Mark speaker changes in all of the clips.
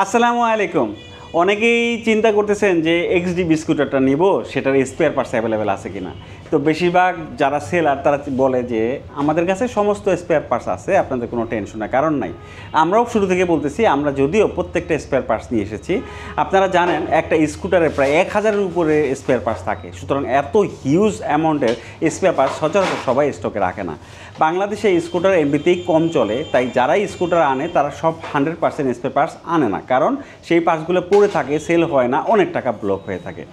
Speaker 1: আসসালামু আলাইকুম। অনেকেই চিন্তা করতেছেন যে এক্সডি স্কুটারটা নিব, সেটার স্পেয়ার পার্টস অ্যাভেলেবেল আছে কিনা। তো বেশিরভাগ যারা সেলার তারা বলে যে আমাদের কাছে সমস্ত স্পেয়ার পার্টস আছে, আপনাদের কোনো টেনশনের কারণ নাই। আমরাও শুরু থেকে বলতেছি, আমরা যদিও প্রত্যেকটা স্পেয়ার পার্টস নিয়ে এসেছি। আপনারা জানেন একটা স্কুটারে প্রায় 1000-এর উপরে স্পেয়ার পার্টস থাকে, সুতরাং এত হিউজ অ্যামাউন্টের স্পেয়ার পার্টস সচরাচর সবাই স্টকে রাখে না। বাংলাদেশে স্কুটার এমনিতেই কম চলে, তাই যারাই স্কুটার আনে তারা সব 100% স্পেয়ার পার্টস আনে না, কারণ সেই পার্টসগুলো পড়ে থাকে, সেল হয় না, অনেক টাকা ব্লক হয়ে থাকে।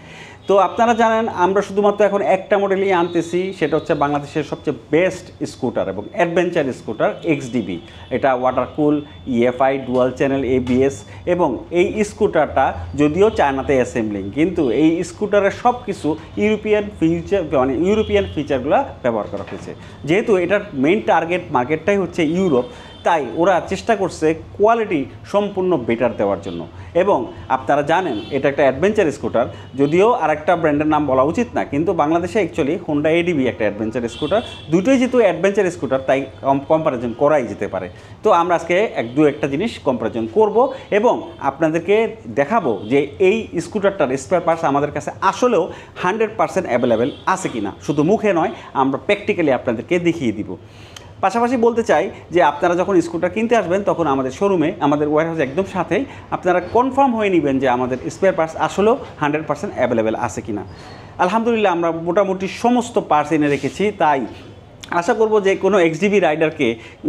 Speaker 1: তো আপনারা জানেন আমরা শুধুমাত্র এখন একটা মডেলই আনতেছি, সেটা হচ্ছে বাংলাদেশের সবচেয়ে বেস্ট স্কুটার এবং অ্যাডভেঞ্চার স্কুটার এক্সডিবি। এটা ওয়াটার কুল, ইএফআই, ডুয়াল চ্যানেল এবিএস, এবং এই স্কুটারটা যদিও চায়নাতে অ্যাসেম্বলিং, কিন্তু এই স্কুটারের সব কিছু ইউরোপিয়ান ফিচারগুলো ব্যবহার করা হয়েছে। যেহেতু এটার মেইন টার্গেট মার্কেটটাই হচ্ছে ইউরোপ, তাই ওরা চেষ্টা করছে কোয়ালিটি সম্পূর্ণ বেটার দেওয়ার জন্য। এবং আপনারা জানেন এটা একটা অ্যাডভেঞ্চার স্কুটার, যদিও আরেকটা ব্র্যান্ডের নাম বলা উচিত না, কিন্তু বাংলাদেশে অ্যাকচুয়ালি হোন্ডা এডিবি একটা অ্যাডভেঞ্চার স্কুটার। দুটোই যেহেতু অ্যাডভেঞ্চার স্কুটার, তাই কম্পারিজন করাই যেতে পারে। তো আমরা আজকে একটা জিনিস কম্পারিজন করব এবং আপনাদেরকে দেখাবো যে এই স্কুটারটার স্পেয়ার পার্টস আমাদের কাছে আসলেও 100% অ্যাভেলেবেল আছে কিনা। শুধু মুখে নয়, আমরা প্র্যাকটিক্যালি আপনাদেরকে দেখিয়ে দিব। পাশাপাশি বলতে চাই যে আপনারা যখন স্কুটার কিনতে আসবেন তখন আমাদের শোরুমে, আমাদের ওয়্যারহাউস একদম সাথেই, আপনারা কনফার্ম হয়ে নেবেন যে আমাদের স্পেয়ার পার্টস আসলেও 100% অ্যাভেলেবেল আছে কিনা। আলহামদুলিল্লাহ আমরা মোটামুটি সমস্ত পার্টস এনে রেখেছি, তাই আশা করব যে কোনো এক্সডিবি রাইডারকে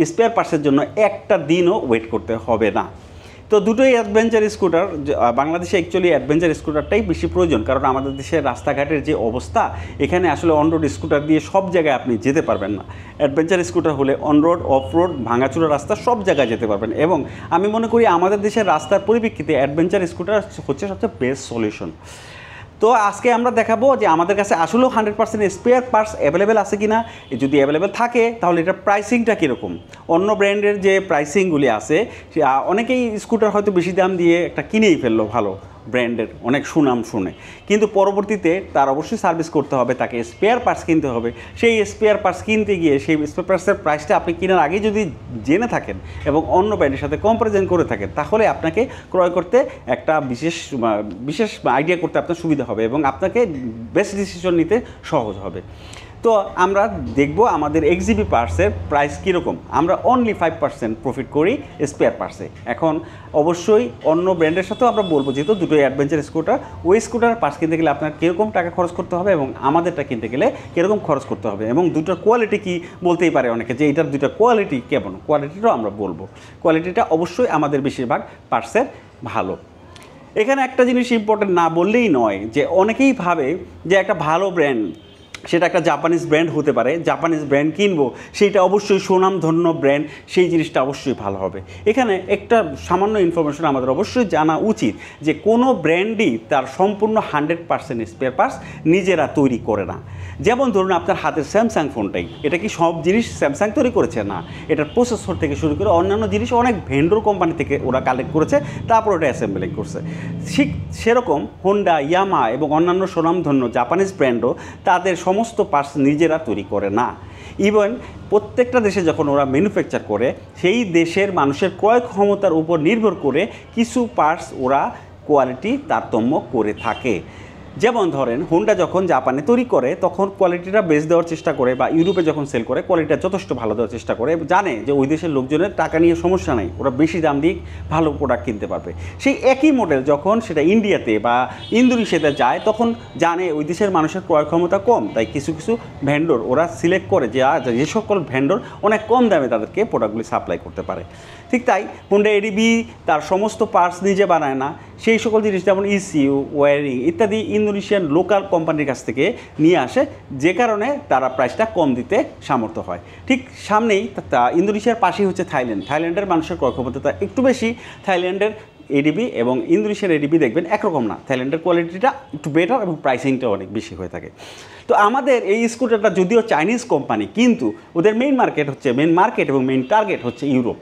Speaker 1: স্পেয়ার পার্টসের জন্য একটা দিনও ওয়েট করতে হবে না। তো দুটোই অ্যাডভেঞ্চার স্কুটার। বাংলাদেশে অ্যাকচুয়ালি অ্যাডভেঞ্চার স্কুটারটাই বেশি প্রয়োজন, কারণ আমাদের দেশের রাস্তাঘাটের যে অবস্থা, এখানে আসলে অনরোড স্কুটার দিয়ে সব জায়গায় আপনি যেতে পারবেন না। অ্যাডভেঞ্চার স্কুটার হলে অনরোড, অফরোড, ভাঙাচুরা রাস্তা সব জায়গায় যেতে পারবেন। এবং আমি মনে করি আমাদের দেশের রাস্তার পরিপ্রেক্ষিতে অ্যাডভেঞ্চার স্কুটার হচ্ছে সবচেয়ে বেস্ট সলিউশন। তো আজকে আমরা দেখাবো যে আমাদের কাছে আসলেও 100% স্পেয়ার পার্টস অ্যাভেলেবেল আছে কিনা। যদি অ্যাভেলেবেল থাকে তাহলে এটার প্রাইসিংটা কীরকম। অন্য ব্র্যান্ডের যে প্রাইসিংগুলি আছে, অনেকেই স্কুটার হয়তো বেশি দাম দিয়ে একটা কিনেই ফেললো ভালো ব্র্যান্ডের, অনেক সুনাম শুনে, কিন্তু পরবর্তীতে তার অবশ্যই সার্ভিস করতে হবে, তাকে স্পেয়ার পার্টস কিনতে হবে। সেই স্পেয়ার পার্টস কিনতে গিয়ে সেই স্পেয়ার পার্টসের প্রাইসটা আপনি কেনার আগেই যদি জেনে থাকেন এবং অন্য ব্র্যান্ডের সাথে কম্পারিজন করে থাকেন, তাহলে আপনাকে ক্রয় করতে একটা বিশেষ আইডিয়া করতে আপনার সুবিধা হবে এবং আপনাকে বেস্ট ডিসিশন নিতে সহজ হবে। তো আমরা দেখব আমাদের এক্সডিবি পার্টসের প্রাইস কীরকম। আমরা অনলি 5% প্রফিট করি স্পেয়ার পার্টসে। এখন অবশ্যই অন্য ব্র্যান্ডের সাথেও আমরা বলবো, যেহেতু দুটোই অ্যাডভেঞ্চার স্কুটার, ওই স্কুটার পার্টস কিনতে গেলে আপনার কীরকম টাকা খরচ করতে হবে এবং আমাদেরটা কিনতে গেলে কীরকম খরচ করতে হবে, এবং দুটোর কোয়ালিটি কী বলতেই পারে অনেকে যে এটার দুটো কোয়ালিটি কেমন, কোয়ালিটিটাও আমরা বলবো। কোয়ালিটিটা অবশ্যই আমাদের বেশিরভাগ পার্টসের ভালো। এখানে একটা জিনিস ইম্পর্টেন্ট না বললেই নয়, যে অনেকেই ভাবে যে একটা ভালো ব্র্যান্ড সেটা একটা জাপানিজ ব্র্যান্ড হতে পারে, জাপানিজ ব্র্যান্ড কিনবো, সেইটা অবশ্যই সুনামধন্য ব্র্যান্ড, সেই জিনিসটা অবশ্যই ভালো হবে। এখানে একটা সামান্য ইনফরমেশন আমাদের অবশ্যই জানা উচিত যে কোনো ব্র্যান্ডই তার সম্পূর্ণ 100% স্পেয়ার পার্টস নিজেরা তৈরি করে না। যেমন ধরুন আপনার হাতের স্যামসাং ফোনটাই, এটা কি সব জিনিস স্যামসাং তৈরি করেছে? না, এটার প্রসেসর থেকে শুরু করে অন্যান্য জিনিস অনেক ভেন্ডর কোম্পানি থেকে ওরা কালেক্ট করেছে, তারপর ওটা অ্যাসেম্বলিং করছে। ঠিক সেরকম হোন্ডা, ইয়ামা এবং অন্যান্য সুনামধন্য জাপানিজ ব্র্যান্ডও তাদের সমস্ত পার্টস নিজেরা তৈরি করে না। ইভেন প্রত্যেকটা দেশে যখন ওরা ম্যানুফ্যাকচার করে, সেই দেশের মানুষের ক্রয় ক্ষমতার উপর নির্ভর করে কিছু পার্টস ওরা কোয়ালিটি তারতম্য করে থাকে। যেমন ধরেন হোন্ডা যখন জাপানে তৈরি করে তখন কোয়ালিটিটা বেশ দেওয়ার চেষ্টা করে, বা ইউরোপে যখন সেল করে কোয়ালিটিটা যথেষ্ট ভালো দেওয়ার চেষ্টা করে, জানে যে ওই দেশের লোকজনের টাকা নিয়ে সমস্যা নেই, ওরা বেশি দাম দিয়ে ভালো প্রোডাক্ট কিনতে পারবে। সেই একই মডেল যখন সেটা ইন্ডিয়াতে বা ইন্দোনেশিয়াতে যায়, তখন জানে ওই দেশের মানুষের ক্রয় ক্ষমতা কম, তাই কিছু কিছু ভেন্ডর ওরা সিলেক্ট করে যে সকল ভেন্ডর অনেক কম দামে তাদেরকে প্রোডাক্টগুলি সাপ্লাই করতে পারে। ঠিক তাই হোন্ডা এডিবি তার সমস্ত পার্টস নিজে বানায় না, সেই সকল জিনিস যেমন ইসিইউ, ওয়্যারিং ইত্যাদি ইন্দোনেশিয়ান লোকাল কোম্পানির কাছ থেকে নিয়ে আসে, যে কারণে তারা প্রাইসটা কম দিতে সামর্থ্য হয়। ঠিক সামনেই ইন্দোনেশিয়ার পাশেই হচ্ছে থাইল্যান্ডের মানুষের ক্রয় ক্ষমতা একটু বেশি। থাইল্যান্ডের এডিবি এবং ইন্দোনেশিয়ার এডিবি দেখবেন একরকম না, থাইল্যান্ডের কোয়ালিটিটা একটু বেটার এবং প্রাইসিংটা অনেক বেশি হয়ে থাকে। তো আমাদের এই স্কুটারটা যদিও চাইনিজ কোম্পানি, কিন্তু ওদের মেইন মার্কেট এবং মেইন টার্গেট হচ্ছে ইউরোপ।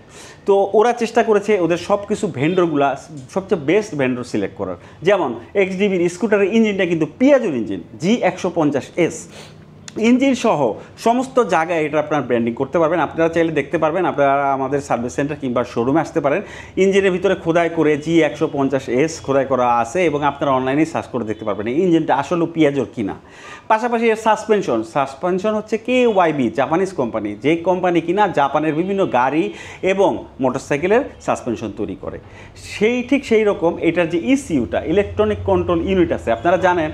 Speaker 1: তো ওরা চেষ্টা করেছে ওদের সব কিছু ভেন্ডরগুলা সবচেয়ে বেস্ট ভেন্ডর সিলেক্ট করার। যেমন এক্সডিবির স্কুটারের ইঞ্জিনটা কিন্তু পিয়াজোর ইঞ্জিন G150S, ইঞ্জিন সহ সমস্ত জায়গায় এটা আপনার ব্র্যান্ডিং করতে পারবেন। আপনারা চাইলে দেখতে পারবেন, আপনারা আমাদের সার্ভিস সেন্টার কিংবা শোরুমে আসতে পারেন। ইঞ্জিনের ভিতরে খোদাই করে G150S খোদাই করা আছে এবং আপনারা অনলাইনে সার্চ করে দেখতে পারবেন এই ইঞ্জিনটা আসলে পিয়াজোর কিনা। পাশাপাশি এর সাসপেনশন হচ্ছে KYB, জাপানিজ কোম্পানি, যে কোম্পানি কিনা জাপানের বিভিন্ন গাড়ি এবং মোটরসাইকেলের সাসপেনশন তৈরি করে। ঠিক সেই রকম এটার যে ECUটা, ইলেকট্রনিক কন্ট্রোল ইউনিট আছে, আপনারা জানেন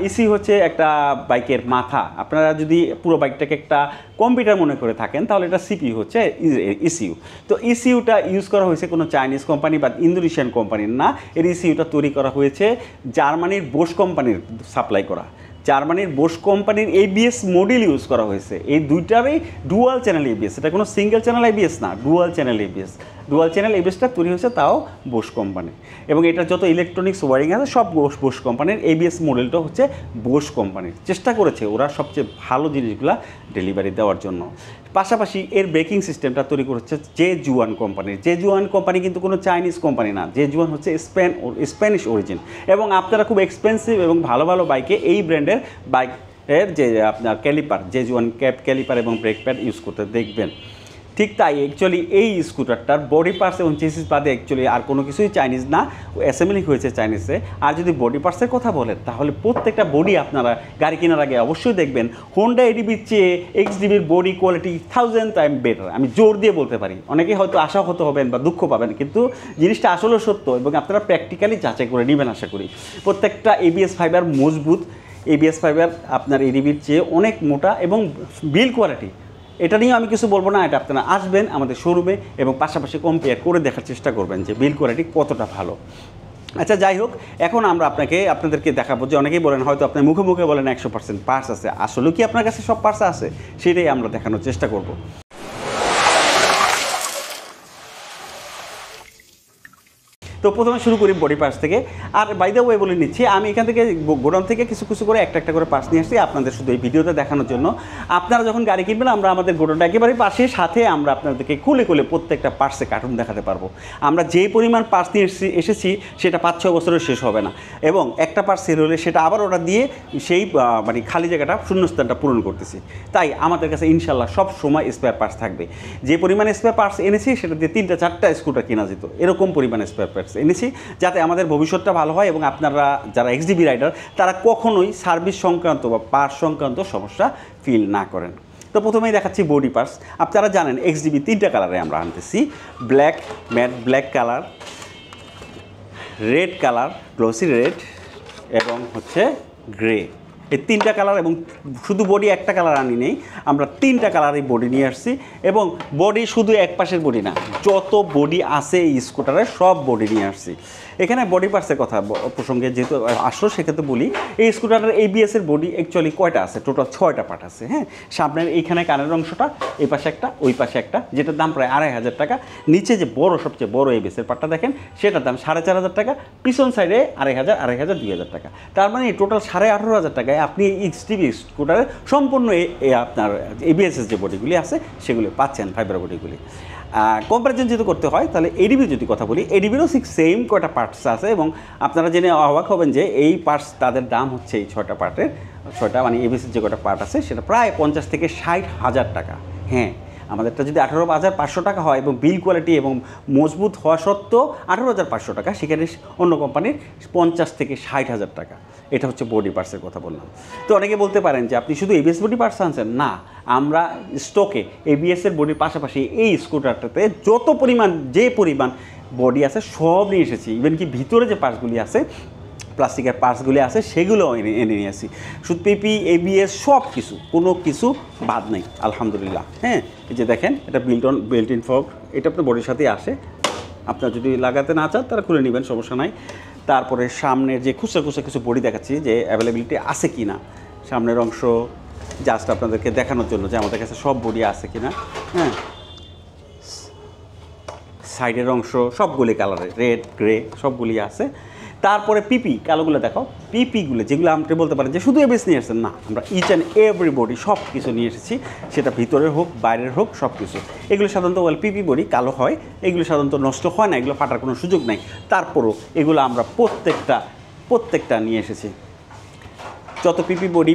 Speaker 1: ECU হচ্ছে একটা বাইকের মাথা। আপনারা যদি পুরো বাইকটাকে একটা কম্পিউটার মনে করে থাকেন তাহলে এটা CPU হচ্ছে ECU। তো ECUটা ইউজ করা হয়েছে কোনো চাইনিজ কোম্পানি বা ইন্দোনেশিয়ান কোম্পানির না, এর ECUটা তৈরি করা হয়েছে জার্মানির বোস কোম্পানির সাপ্লাই করা। জার্মানির বোস কোম্পানির ABS মডেল ইউজ করা হয়েছে। এই দুইটারই ডুয়াল চ্যানেল ABS, এটা কোনো সিঙ্গেল চ্যানেল ABS না, dual channel ABS। Dual channel ABSটা তৈরি হয়েছে তাও বোস কোম্পানি, এবং এটা যত ইলেকট্রনিক্স ওয়ারিং আছে সব বোস কোম্পানির। ABS মডেলটা হচ্ছে বোস কোম্পানির। চেষ্টা করেছে ওরা সবচেয়ে ভালো জিনিসগুলো ডেলিভারি দেওয়ার জন্য। পাশাপাশি এর ব্রেকিং সিস্টেমটা তৈরি করেছে জেজুয়ান কোম্পানির। জেজুয়ান কোম্পানি কিন্তু কোনো চাইনিজ কোম্পানি না, জেজুয়ান হচ্ছে স্প্যানিশ অরিজিন। এবং আপনারা খুব এক্সপেন্সিভ এবং ভালো ভালো বাইকে এই ব্র্যান্ডের বাইকের যে আপনার ক্যালিপার, জেজুয়ান ক্যালিপার এবং ব্রেক প্যাড ইউজ করতে দেখবেন। ঠিক তাই অ্যাকচুয়ালি এই স্কুটারটার বডি পার্টস এবং চেসিস বাদে অ্যাকচুয়ালি আর কোনো কিছুই চাইনিজ না, অ্যাসেম্বলিং হয়েছে চাইনিজে। আর যদি বডি পার্টসের কথা বলেন তাহলে প্রত্যেকটা বডি আপনারা গাড়ি কেনার আগে অবশ্যই দেখবেন হোন্ডা এডিবির চেয়ে XDBর বডি কোয়ালিটি 1000 টাইম বেটার। আমি জোর দিয়ে বলতে পারি, অনেকেই হয়তো আশাহত হবেন বা দুঃখ পাবেন, কিন্তু জিনিসটা আসলে সত্য এবং আপনারা প্র্যাকটিক্যালি যাচাই করে নেবেন আশা করি। প্রত্যেকটা ABS ফাইবার মজবুত, ABS ফাইবার আপনার এডিবির চেয়ে অনেক মোটা এবং বিল কোয়ালিটি, এটা নিয়ে আমি কিছু বলবো না। এটা আপনারা আসবেন আমাদের শোরুমে এবং পাশাপাশি কম্পেয়ার করে দেখার চেষ্টা করবেন যে বিল কোয়ালিটি কতটা ভালো। আচ্ছা, যাই হোক, এখন আমরা আপনাদেরকে দেখাবো যে অনেকেই বলেন হয়তো আপনি মুখে মুখে বলেন 100% পার্টস আছে, আসলে কি আপনার কাছে সব পার্টস আছে সেটাই আমরা দেখানোর চেষ্টা করব। তো প্রথমে শুরু করি বডি পার্টস থেকে। আর বাই দ্য ওয়ে বলে নিচ্ছি, আমি এখান থেকে গোডাউন থেকে কিছু কিছু করে একটা করে পার্টস নিয়ে আসছি আপনাদের শুধু এই ভিডিওতে দেখানোর জন্য। আপনারা যখন গাড়ি কিনবেন আমরা আমাদের গোডাউনটা একেবারে পাশে, সাথে আমরা আপনাদেরকে খুলে প্রত্যেকটা পার্টসে কার্টুন দেখাতে পারবো। আমরা যে পরিমাণ পার্টস নিয়ে এসেছি সেটা 5-6 বছরের শেষ হবে না, এবং একটা পার্টস সেল হলে সেটা আবার ওটা দিয়ে সেই মানে খালি জায়গাটা, শূন্যস্থানটা পূরণ করতেছি। তাই আমাদের কাছে ইনশাল্লাহ সব সময় স্পেয়ার পার্টস থাকবে। যে পরিমাণে স্পেয়ার পার্টস এনেছি সেটা দিয়ে 3-4টা স্কুটার কেনা যেত, এরকম পরিমাণে স্পেয়ার পার্টস এনেছি যাতে আমাদের ভবিষ্যৎটা ভালো হয় এবং আপনারা যারা XDB রাইডার তারা কখনোই সার্ভিস সংক্রান্ত বা পার্টস সংক্রান্ত সমস্যা ফিল না করেন। তো প্রথমেই দেখাচ্ছি বডি পার্টস। আপনারা জানেন XDB 3টা কালারে আমরা আনতেছি, black, matte black colour, red colour, glossy red এবং হচ্ছে গ্রে। এই 3টা কালার, এবং শুধু বডি একটা কালার আনি নেই, আমরা 3টা কালারই বডি নিয়ে আসছি। এবং বডি শুধু এক পাশের বডি না, যত বডি আছে এই স্কুটারে সব বডি নিয়ে আসছি। এখানে বডি পার্টসের কথা প্রসঙ্গে যেহেতু আসলো সেক্ষেত্রে বলি, এই স্কুটারের ABS-এর বডি অ্যাকচুয়ালি কয়টা আছে? টোটাল 6টা পার্ট আছে। হ্যাঁ, সামনের এইখানে কানের অংশটা, এই পাশে একটা, ওই পাশে একটা, যেটার দাম প্রায় 2500 টাকা। নিচে যে সবচেয়ে বড় ABS-এর পার্টটা দেখেন সেটার দাম 4500 টাকা। পিছন সাইডে 2500, 2000 টাকা। তার মানে টোটাল 18,500 টাকায় আপনি XDB স্কুটারে সম্পূর্ণ আপনার ABS-এর যে বডিগুলি আছে সেগুলি পাচ্ছেন, ফাইবার বডিগুলি। কম্পারিজন যদি করতে হয় তাহলে ADB যদি কথা বলি, ADBরও ঠিক সেম কয়টা পার্টস আছে, এবং আপনারা জেনে অবাক হবেন যে এই পার্টস তাদের দাম হচ্ছে এই 6টা পার্টের, 6টা মানে ABS-এর যে কটা পার্ট আছে সেটা প্রায় 50 থেকে 60,000 টাকা। হ্যাঁ, আমাদেরটা যদি 18,500 টাকা হয় এবং বিল কোয়ালিটি এবং মজবুত হওয়া সত্ত্বেও 18,500 টাকা, সেখানে অন্য কোম্পানির 50 থেকে 60,000 টাকা। এটা হচ্ছে বডি পার্টসের কথা বললাম। তো অনেকে বলতে পারেন যে আপনি শুধু ABS বডি পার্টস আনছেন। না, আমরা স্টকে ABS-এর বডির পাশাপাশি এই স্কুটারটাতে যে পরিমাণ বডি আছে সব নিয়ে এসেছি। ইভেন কি ভিতরে যে পার্টসগুলি আছে, প্লাস্টিকের পার্টসগুলি আছে, সেগুলো এনে নিয়ে আসি। শুধু PP, ABS সব কিছু, কোনো কিছু বাদ নেই আলহামদুলিল্লাহ। হ্যাঁ, এই যে দেখেন, এটা বিল্ট ইন ফগ, এটা আপনার বডির সাথেই আসে। আপনার যদি লাগাতে না চান তারা খুলে নেবেন, সমস্যা নাই। তারপরে সামনের যে খুচরা কিছু বডি দেখাচ্ছি যে অ্যাভেলেবিলিটি আছে কি না, সামনের অংশ জাস্ট আপনাদেরকে দেখানোর জন্য যে আমাদের কাছে সব বডি আছে কি না। হ্যাঁ, সাইডের অংশ সবগুলি কালারের, রেড, গ্রে সবগুলি আছে। তারপরে PP কালোগুলো দেখো, PPগুলো যেগুলো আপনি বলতে পারেন যে শুধু ABS নিয়ে আসছেন, না, আমরা ইচ অ্যান্ড এভরি বডি সব কিছু নিয়ে এসেছি, সেটা ভিতরের হোক বাইরের হোক সব কিছু। এগুলো সাধারণত PP বডি কালো হয়, এগুলো সাধারণত নষ্ট হয় না, এগুলো ফাটার কোনো সুযোগ নাই। তারপরও এগুলো আমরা প্রত্যেকটা নিয়ে এসেছি। যত PP body,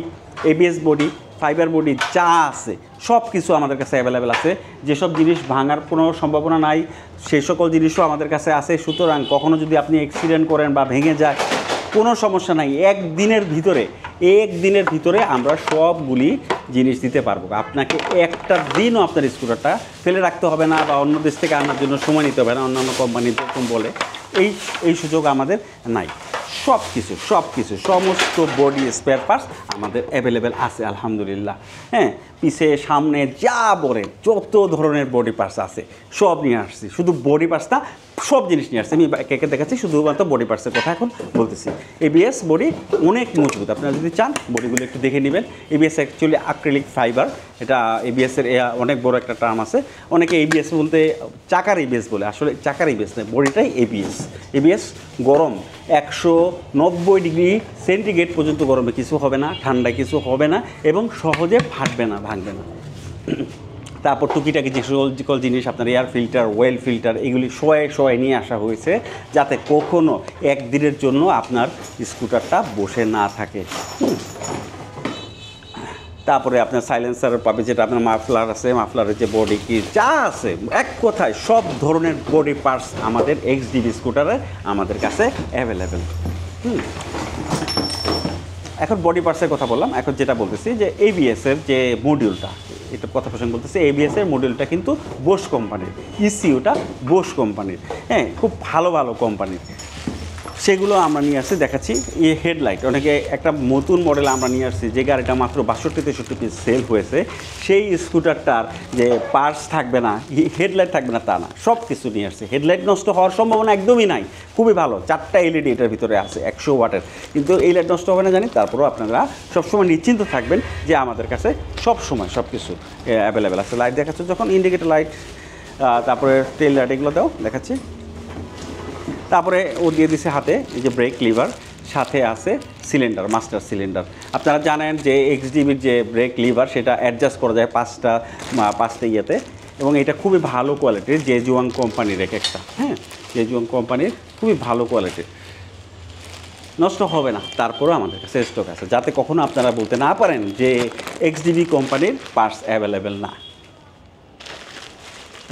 Speaker 1: ABS body, fibre body যা আছে সব কিছু আমাদের কাছে অ্যাভেলেবেল আছে। যেসব জিনিস ভাঙার কোনো সম্ভাবনা নাই সেই সকল জিনিসও আমাদের কাছে আছে। সুতরাং কখনো যদি আপনি অ্যাক্সিডেন্ট করেন বা ভেঙে যায় কোনো সমস্যা নাই, একদিনের ভিতরে আমরা সবগুলি জিনিস দিতে পারবো। আপনাকে একটা দিনও আপনার স্কুটারটা ফেলে রাখতে হবে না বা অন্য দেশ থেকে আনার জন্য সময় নিতে হবে না, অন্যান্য কোম্পানি যেরকম বলে এই সুযোগ আমাদের নাই। সব কিছু সমস্ত বডি স্পেয়ার পার্টস আমাদের অ্যাভেলেবেল আছে আলহামদুলিল্লাহ। হ্যাঁ, পিছে সামনে যা বলে যত ধরনের বডি পার্টস আছে সব নিয়ে আসছি। শুধু বডি পার্টস না, সব জিনিস নিয়ে আসছি। আমি একে দেখাচ্ছি, শুধুমাত্র বডি পার্টসের কথা এখন বলতেছি। এবিএস বডি অনেক মজবুত, আপনারা যদি চান বডিগুলো একটু দেখে নেবেন। এবিএস অ্যাকচুয়ালি অ্যাক্রিলিক ফাইবার, এটা এবিএসের অনেক বড় একটা টার্ম আছে। অনেকে এবিএস বলতে চাকার এবিএস বলে, আসলে চাকার এবিএস নয়, বডিটাই এবিএস গরম 190 ডিগ্রি সেন্টিগ্রেড পর্যন্ত গরমে কিছু হবে না, ঠান্ডায় কিছু হবে না এবং সহজে ফাটবে না, ভাঙবে না। তারপর টুকিটাকি যে সকল জিনিস আপনার এয়ার ফিল্টার, ওয়েল ফিল্টার এগুলি শোয়ে নিয়ে আসা হয়েছে যাতে কখনো একদিনের জন্য আপনার স্কুটারটা বসে না থাকে। তারপরে আপনার সাইলেন্সার পাবে, যেটা আপনার মাফলার আছে, মাফলারের যে বডি কি যা আছে, এক কথায় সব ধরনের বডি পার্টস আমাদের এক্সডিবি স্কুটারে আমাদের কাছে অ্যাভেলেবেল। এখন বডি পার্টসের কথা বললাম, এখন যেটা বলতেছি যে এবিএসের যে মডিউলটা, এটা কথা প্রসঙ্গ বলতেছি, এবিএসের মডিউলটা কিন্তু বোস কোম্পানির, ইসিউটা বোস কোম্পানির। হ্যাঁ, খুব ভালো কোম্পানির, সেগুলো আমরা নিয়ে আসছি, দেখাচ্ছি। এই হেডলাইট অনেকে একটা নতুন মডেল আমরা নিয়ে আসছি, যে গাড়িটা মাত্র 62-63 পিস সেল হয়েছে। সেই স্কুটারটার যে পার্টস থাকবে না, হেডলাইট থাকবে না তা না, সব কিছু নিয়ে আসছি। হেডলাইট নষ্ট হওয়ার সম্ভাবনা একদমই নাই, খুবই ভালো। 4টা এলইডি এটার ভিতরে আছে 100 ওয়াটের, কিন্তু এই লাইট নষ্ট হবে না জানি। তারপরেও আপনারা সবসময় নিশ্চিন্ত থাকবেন যে আমাদের কাছে সবসময় সব কিছু অ্যাভেলেবেল আছে। লাইট দেখাচ্ছে যখন, ইন্ডিকেটর লাইট, তারপরে টেল লাইট, এগুলো দাও দেখাচ্ছি। তারপরে ও দিয়ে দিছে হাতে এই যে ব্রেক লিভার, সাথে আছে সিলিন্ডার, মাস্টার সিলিন্ডার। আপনারা জানেন যে এক্সডিবির যে ব্রেক লিভার সেটা অ্যাডজাস্ট করা যায় পাঁচটা ইয়েতে, এবং এটা খুবই ভালো কোয়ালিটির, জেজুয়াং কোম্পানির একটা। হ্যাঁ, জেজুয়াং কোম্পানির খুবই ভালো কোয়ালিটির, নষ্ট হবে না। তারপরেও আমাদের কাছে স্টক আছে, যাতে কখনো আপনারা বলতে না পারেন যে এক্সডিবি কোম্পানির পার্টস অ্যাভেলেবেল না।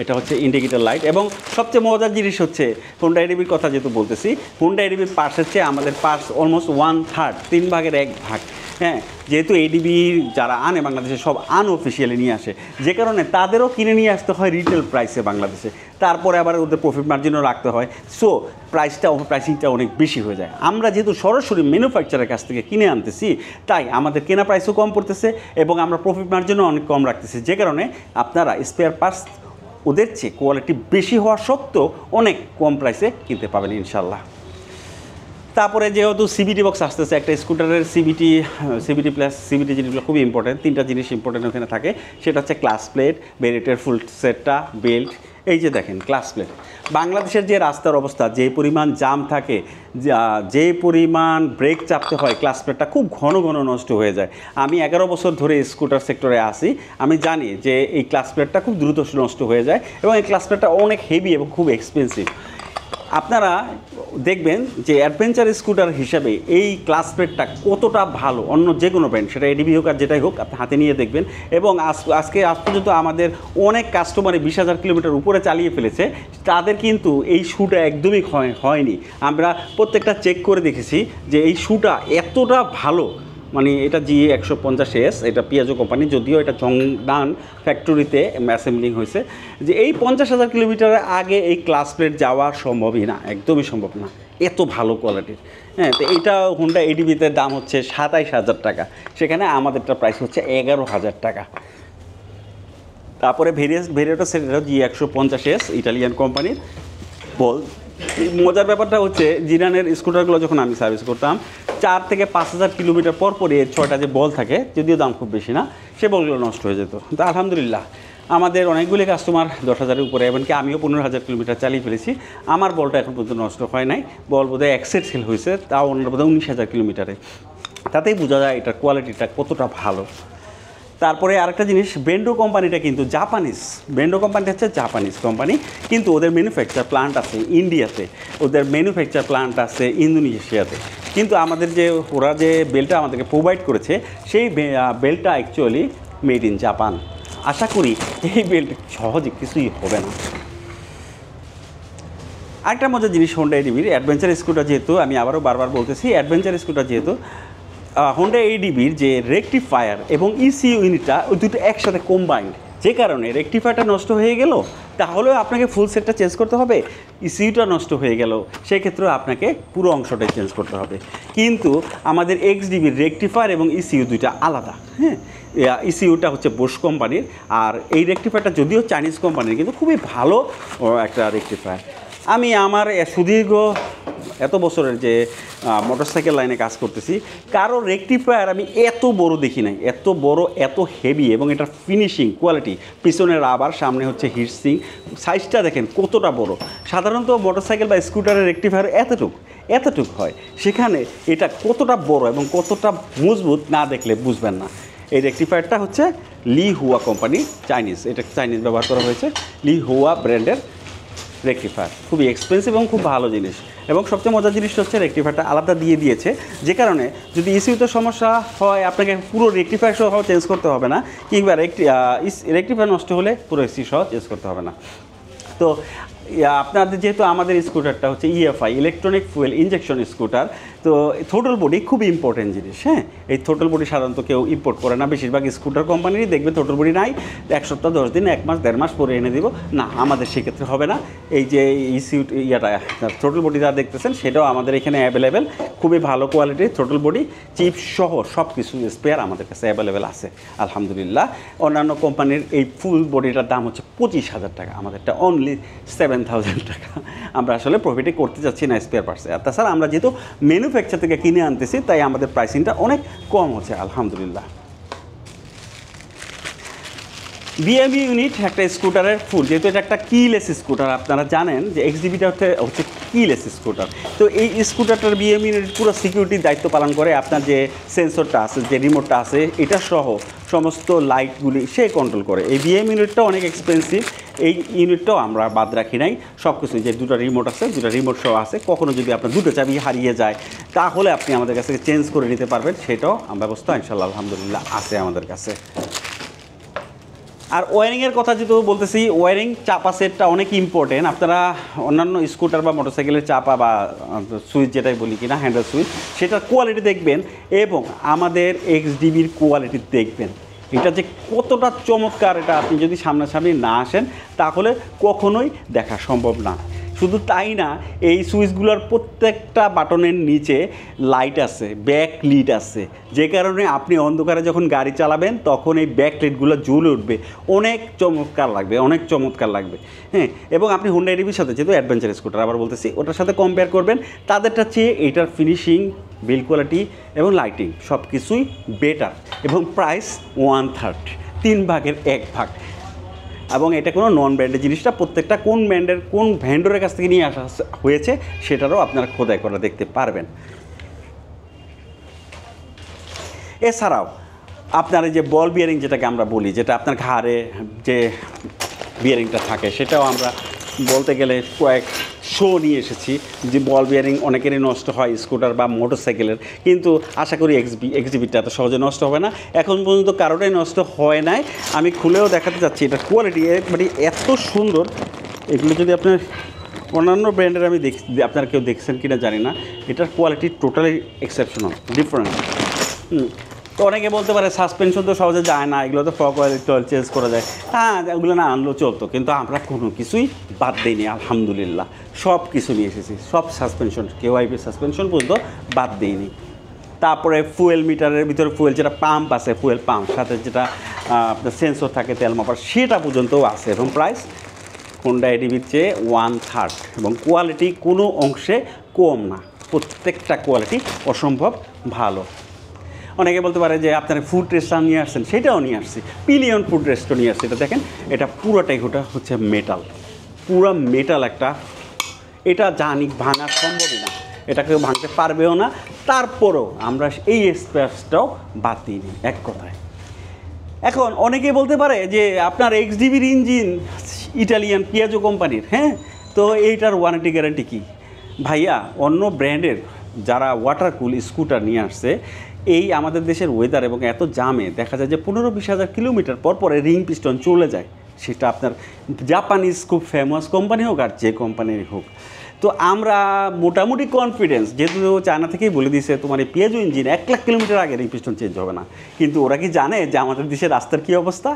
Speaker 1: এটা হচ্ছে ইন্ডিকেটর লাইট। এবং সবচেয়ে মজার জিনিস হচ্ছে হোন্ডা এডিবির কথা যেহেতু বলতেছি, হোন্ডা এডিবির পার্টসের চেয়ে আমাদের পার্টস অলমোস্ট 1/3, 3/1 হ্যাঁ, যেহেতু এডিবির যারা আনে বাংলাদেশে সব আনঅফিসিয়ালি নিয়ে আসে, যে কারণে তাদেরও কিনে নিয়ে আসতে হয় রিটেল প্রাইসে বাংলাদেশে, তারপরে আবার ওদের প্রফিট মার্জিনও রাখতে হয়। সো প্রাইসিংটা অনেক বেশি হয়ে যায়। আমরা যেহেতু সরাসরি ম্যানুফ্যাকচারের কাছ থেকে কিনে আনতেছি, তাই আমাদের কেনা প্রাইসও কম পড়তেছে এবং আমরা প্রফিট মার্জিনও অনেক কম রাখতেছি, যে কারণে আপনারা স্পেয়ার পার্টস ওদের চেয়ে কোয়ালিটি বেশি হওয়া সত্ত্বেও অনেক কম প্রাইসে কিনতে পাবেন ইনশাল্লাহ। তারপরে যেহেতু সিবিটি বক্স আসতেছে, একটা স্কুটারের সিবিটি প্লাস সিবিটি জিনিসগুলো খুবই ইম্পর্টেন্ট। 3টা জিনিস ইম্পর্টেন্ট ওখানে থাকে, সেটা হচ্ছে ক্লাস প্লেট, ব্যারিটের ফুল সেটটা, বেল্ট। এই যে দেখেন ক্লাস প্লেট, বাংলাদেশের যে রাস্তার অবস্থা, যে পরিমাণ জাম থাকে, যে পরিমাণ ব্রেক চাপতে হয়, ক্লাস প্লেটটা খুব ঘন নষ্ট হয়ে যায়। আমি 11 বছর ধরে স্কুটার সেক্টরে আসি, আমি জানি যে এই ক্লাস প্লেটটা খুব দ্রুত নষ্ট হয়ে যায় এবং এই ক্লাস প্লেটটা অনেক হেভি এবং খুব এক্সপেন্সিভ। আপনারা দেখবেন যে অ্যাডভেঞ্চার স্কুটার হিসাবে এই ক্লাস প্লেটটা কতটা ভালো, অন্য যে কোনো ব্র্যান্ড, সেটা এডিবি হোক আর যেটাই হোক, আপনি হাতে নিয়ে দেখবেন। এবং আজ পর্যন্ত আমাদের অনেক কাস্টমারে 20,000 কিলোমিটার উপরে চালিয়ে ফেলেছে, তাদের কিন্তু এই শুটা একদমই হয়নি। আমরা প্রত্যেকটা চেক করে দেখেছি যে এই শুটা এতটা ভালো, মানে এটা GE150S, এটা পিয়াজো কোম্পানি, যদিও এটা চংডান ফ্যাক্টরিতে অ্যাসেম্বলিং হয়েছে, যে এই 50,000 কিলোমিটারের আগে এই ক্লাস প্লেট যাওয়া সম্ভবই না, একদমই সম্ভব না, এত ভালো কোয়ালিটির। হ্যাঁ, তো এটা হোন্ডা এডিবিতে দাম হচ্ছে 27,000 টাকা, সেখানে আমাদেরটা প্রাইস হচ্ছে 11,000 টাকা। তারপরে ভেরিয়েটর সেট, এটা GE150S ইটালিয়ান কোম্পানির। মজার ব্যাপারটা হচ্ছে জিরানের স্কুটারগুলো যখন আমি সার্ভিস করতাম, 4 থেকে 5,000 কিলোমিটার পর 6টা যে বল থাকে, যদিও দাম খুব বেশি না, সে বলগুলো নষ্ট হয়ে যেত। তো আলহামদুলিল্লাহ আমাদের অনেকগুলি কাস্টমার 10,000-এর উপরে, এমনকি আমিও 15,000 কিলোমিটার চালিয়ে ফেলেছি, আমার বলটা এখন পর্যন্ত নষ্ট হয় নাই। বল বোধহয় 1 সেট সেল হয়েছে, তাও অন্য বোধহয় 19,000 কিলোমিটারে। তাতেই বোঝা যায় এটার কোয়ালিটিটা কতটা ভালো। তারপরে আরেকটা জিনিস, বেন্ডো কোম্পানিটা কিন্তু জাপানিজ, বেন্ডো কোম্পানিটা হচ্ছে জাপানিজ কোম্পানি, কিন্তু ওদের ম্যানুফ্যাকচার প্লান্ট আছে ইন্ডিয়াতে, ওদের ম্যানুফ্যাকচার প্লান্ট আছে ইন্দোনেশিয়াতে, কিন্তু আমাদের যে ওরা যে বেল্টটা আমাদেরকে প্রোভাইড করেছে সেই বেল্টটা অ্যাকচুয়ালি মেড ইন জাপান। আশা করি এই বেল্ট সহজে কিছুই হবে না। আরেকটা মজার জিনিস হোন্ডা এডিবির অ্যাডভেঞ্চার স্কুটার, যেহেতু আমি আবারও বারবার বলতেছি অ্যাডভেঞ্চার স্কুটার, যেহেতু হোন্ডা এডিবির যে রেকটিফায়ার এবং ইসিইউ ইউনিটটা ওই দুটো একসাথে কম্বাইন্ড, যে কারণে রেকটিফায়ারটা নষ্ট হয়ে গেল তাহলেও আপনাকে ফুল সেটটা চেঞ্জ করতে হবে, ইসিইউটা নষ্ট হয়ে গেল সেক্ষেত্রেও আপনাকে পুরো অংশটাই চেঞ্জ করতে হবে। কিন্তু আমাদের এক্সডিবির রেকটিফায়ার এবং ইসিইউ দুইটা আলাদা। হ্যাঁ, ইসিইউটা হচ্ছে বোস কোম্পানির, আর এই রেকটিফায়ারটা যদিও চাইনিজ কোম্পানির, কিন্তু খুবই ভালো একটা রেকটিফায়ার। আমি আমার সুদীর্ঘ এত বছরের যে মোটরসাইকেল লাইনে কাজ করতেছি, কারো রেকটিফায়ার আমি এত বড় দেখি নাই, এত বড়, এত হেভি, এবং এটার ফিনিশিং কোয়ালিটি, পিছনে রাবার, সামনে হচ্ছে হিটসিং, সাইজটা দেখেন কতটা বড়। সাধারণত মোটরসাইকেল বা স্কুটারের রেকটিফায়ার এতটুক হয়, সেখানে এটা কতটা বড় এবং কতটা মজবুত না দেখলে বুঝবেন না। এই রেকটিফায়ারটা হচ্ছে লি হুয়া কোম্পানি, চাইনিজ, এটা চাইনিজ ব্যবহার করা হয়েছে, লি হুয়া ব্র্যান্ডের রেকটিফায়ার, খুবই এক্সপেন্সিভ এবং খুব ভালো জিনিস। এবং সবচেয়ে মজার জিনিসটা হচ্ছে রেকটিফায়ারটা আলাদা দিয়ে দিয়েছে, যে কারণে যদি ইসিউতে সমস্যা হয় আপনাকে পুরো রেকটিফায়ার সহ চেঞ্জ করতে হবে না, কিংবা রেকটিফায়ার নষ্ট হলে পুরো এসি সহ চেঞ্জ করতে হবে না। তো আপনাদের যেহেতু আমাদের স্কুটারটা হচ্ছে EFI, electronic fuel injection scooter, তো থ্রোটল বডি খুব ইম্পর্টেন্ট জিনিস। হ্যাঁ, এই থ্রোটল বডি সাধারণত কেউ ইম্পোর্ট করে না, বেশিরভাগ স্কুটার কোম্পানিরই দেখবে থ্রোটল বডি নাই, 1 সপ্তাহ 10 দিন, 1 মাস 1.5 মাস পরে এনে দিব না, আমাদের সেক্ষেত্রে হবে না। এই যে ইসিউ থ্রোটল বডি যা দেখতেছেন সেটাও আমাদের এখানে অ্যাভেলেবেল, খুবই ভালো কোয়ালিটির থ্রোটল বডি, চিপ সহ সব কিছু স্পেয়ার আমাদের কাছে অ্যাভেলেবেল আছে আলহামদুলিল্লাহ। অন্যান্য কোম্পানির এই ফুল বডিটার দাম হচ্ছে 25,000 টাকা, আমাদেরটা অনলি 7,000 টাকা। আমরা আসলে প্রফিটে করতে যাচ্ছি না স্পেয়ার পার্টসে, আর তাছাড়া আমরা যেহেতু ম্যানুফ্যাকচার থেকে কিনে আনতেছি তাই আমাদের প্রাইসিংটা অনেক কম হচ্ছে আলহামদুলিল্লাহ। বিএমই ইউনিট একটা স্কুটারের ফুল, যেহেতু এটা একটা কিলেস স্কুটার, আপনারা জানেন যে এক্সডিবিটা হচ্ছে কিলেস স্কুটার, তো এই স্কুটারটার বিএমই ইউনিট পুরো সিকিউরিটির দায়িত্ব পালন করে। আপনার যে সেন্সরটা আছে, যে রিমোটটা আছে, এটা সহ সমস্ত লাইটগুলি সে কন্ট্রোল করে। এই বিএমই ইউনিটটা অনেক এক্সপেন্সিভ, এই ইউনিটটাও আমরা বাদ রাখি নাই, সব কিছু যে দুটো রিমোট আছে, দুটো রিমোট সহ আছে, কখনো যদি আপনার দুটো চাবি হারিয়ে যায় তাহলে আপনি আমাদের কাছ থেকে চেঞ্জ করে নিতে পারবেন, সেটাও ব্যবস্থা ইনশাআল্লাহ আলহামদুলিল্লাহ আছে আমাদের কাছে। আর ওয়ারিংয়ের কথা যেহেতু বলতেছি, ওয়ারিং চাপা সেটটা অনেক ইম্পর্টেন্ট। আপনারা অন্যান্য স্কুটার বা মোটরসাইকেলের চাপা বা সুইচ যেটাই বলি কিনা, হ্যান্ডেল সুইচ, সেটার কোয়ালিটি দেখবেন এবং আমাদের এক্সডিবির কোয়ালিটি দেখবেন, এটা যে কতটা চমৎকার, এটা আপনি যদি সামনাসামনি না আসেন তাহলে কখনোই দেখা সম্ভব না। শুধু তাই না, এই সুইচগুলোর প্রত্যেকটা বাটনের নিচে লাইট আছে, ব্যাক লিড আছে, যে কারণে আপনি অন্ধকারে যখন গাড়ি চালাবেন তখন এই ব্যাক লিডগুলো জ্বলে উঠবে, অনেক চমৎকার লাগবে, অনেক চমৎকার লাগবে। হ্যাঁ, এবং আপনি হোন্ডা এডিবির সাথে, যেহেতু অ্যাডভেঞ্চার স্কুটার আবার বলতেছি, ওটার সাথে কম্পেয়ার করবেন, তাদেরটা চেয়ে এইটার ফিনিশিং, বিল্ড কোয়ালিটি এবং লাইটিং সব কিছুই বেটার, এবং প্রাইস 1/3, 3 ভাগের 1 ভাগ। এবং এটা কোনো নন ব্র্যান্ডের জিনিসটা, প্রত্যেকটা কোন ব্র্যান্ডের কোন ভেন্ডরের কাছ থেকে নিয়ে আসা হয়েছে সেটারও আপনারা খোদাই করে দেখতে পারবেন। এছাড়াও আপনার এই যে বল বিয়ারিং যেটাকে আমরা বলি, যেটা আপনার ঘাড়ে যে বিয়ারিংটা থাকে, সেটাও আমরা বলতে গেলে কয়েক শো নিয়ে এসেছি, যে বল বিয়ারিং অনেকেরই নষ্ট হয় স্কুটার বা মোটরসাইকেলের, কিন্তু আশা করি এক্সডিবিটা এত সহজে নষ্ট হবে না, এখন পর্যন্ত কারোটাই নষ্ট হয় নাই। আমি খুলেও দেখাতে যাচ্ছি, এটার কোয়ালিটি মানে এত সুন্দর। এগুলো যদি আপনার অন্যান্য ব্র্যান্ডের আমি আপনারা কেউ দেখছেন কিনা জানি না, এটার কোয়ালিটি টোটালি এক্সেপশনাল, ডিফারেন্ট। তো অনেকে বলতে পারে সাসপেনশন তো সহজে যায় না, এগুলো তো ফগ অয়েল চেঞ্জ করা যায়, হ্যাঁ এগুলো না আনলেও চলতো, কিন্তু আমরা কোনো কিছুই বাদ দিইনি আলহামদুলিল্লাহ, সব কিছু নিয়ে এসেছি, সব সাসপেনশন, কেওআইপি সাসপেনশন পর্যন্ত বাদ দিইনি। তারপরে ফুয়েল মিটারের ভিতরে ফুয়েল যেটা পাম্প আছে, ফুয়েল পাম্প সাথে যেটা আপনার সেন্সর থাকে তেল মাপার, সেটা পর্যন্তও আছে, এবং প্রাইস হোন্ডা এডিবির চেয়ে 1/3, এবং কোয়ালিটি কোনো অংশে কম না, প্রত্যেকটা কোয়ালিটি অসম্ভব ভালো। অনেকে বলতে পারে যে আপনারা ফুড রেস্টটা নিয়ে আসছেন, সেটাও নিয়ে আসছি, পিলিয়ন ফুড রেস্টও নিয়ে আসছি। এটা দেখেন, এটা পুরোটাই ওটা হচ্ছে মেটাল, পুরো মেটাল একটা, এটা জানি ভাঙা সম্ভবই না, এটা কেউ ভাঙতে পারবেও না, তারপরেও আমরা এই স্পেসটাও বাদ দিইনি এক কথায়। এখন অনেকেই বলতে পারে যে আপনার এক্সডিবির ইঞ্জিন ইটালিয়ান পিয়াজো কোম্পানির, হ্যাঁ, তো এইটার ওয়ারেন্টি গ্যারান্টি কী? ভাইয়া, অন্য ব্র্যান্ডের যারা ওয়াটার কুল স্কুটার নিয়ে আসছে, এই আমাদের দেশের ওয়েদার এবং এত জামে দেখা যায় যে 15-20 হাজার কিলোমিটার পর পরে রিং পিস্টন চলে যায়। সেটা আপনার জাপানিজ খুব ফেমাস কোম্পানি হোক আর যে কোম্পানির হোক। তো আমরা মোটামুটি কনফিডেন্স, যেহেতু চায়না থেকেই বলে দিয়েছে তোমার এই পিয়াজো ইঞ্জিন 1 লাখ কিলোমিটার আগে রিং পিস্টন চেঞ্জ হবে না। কিন্তু ওরা কি জানে যে আমাদের দেশের রাস্তার কী অবস্থা,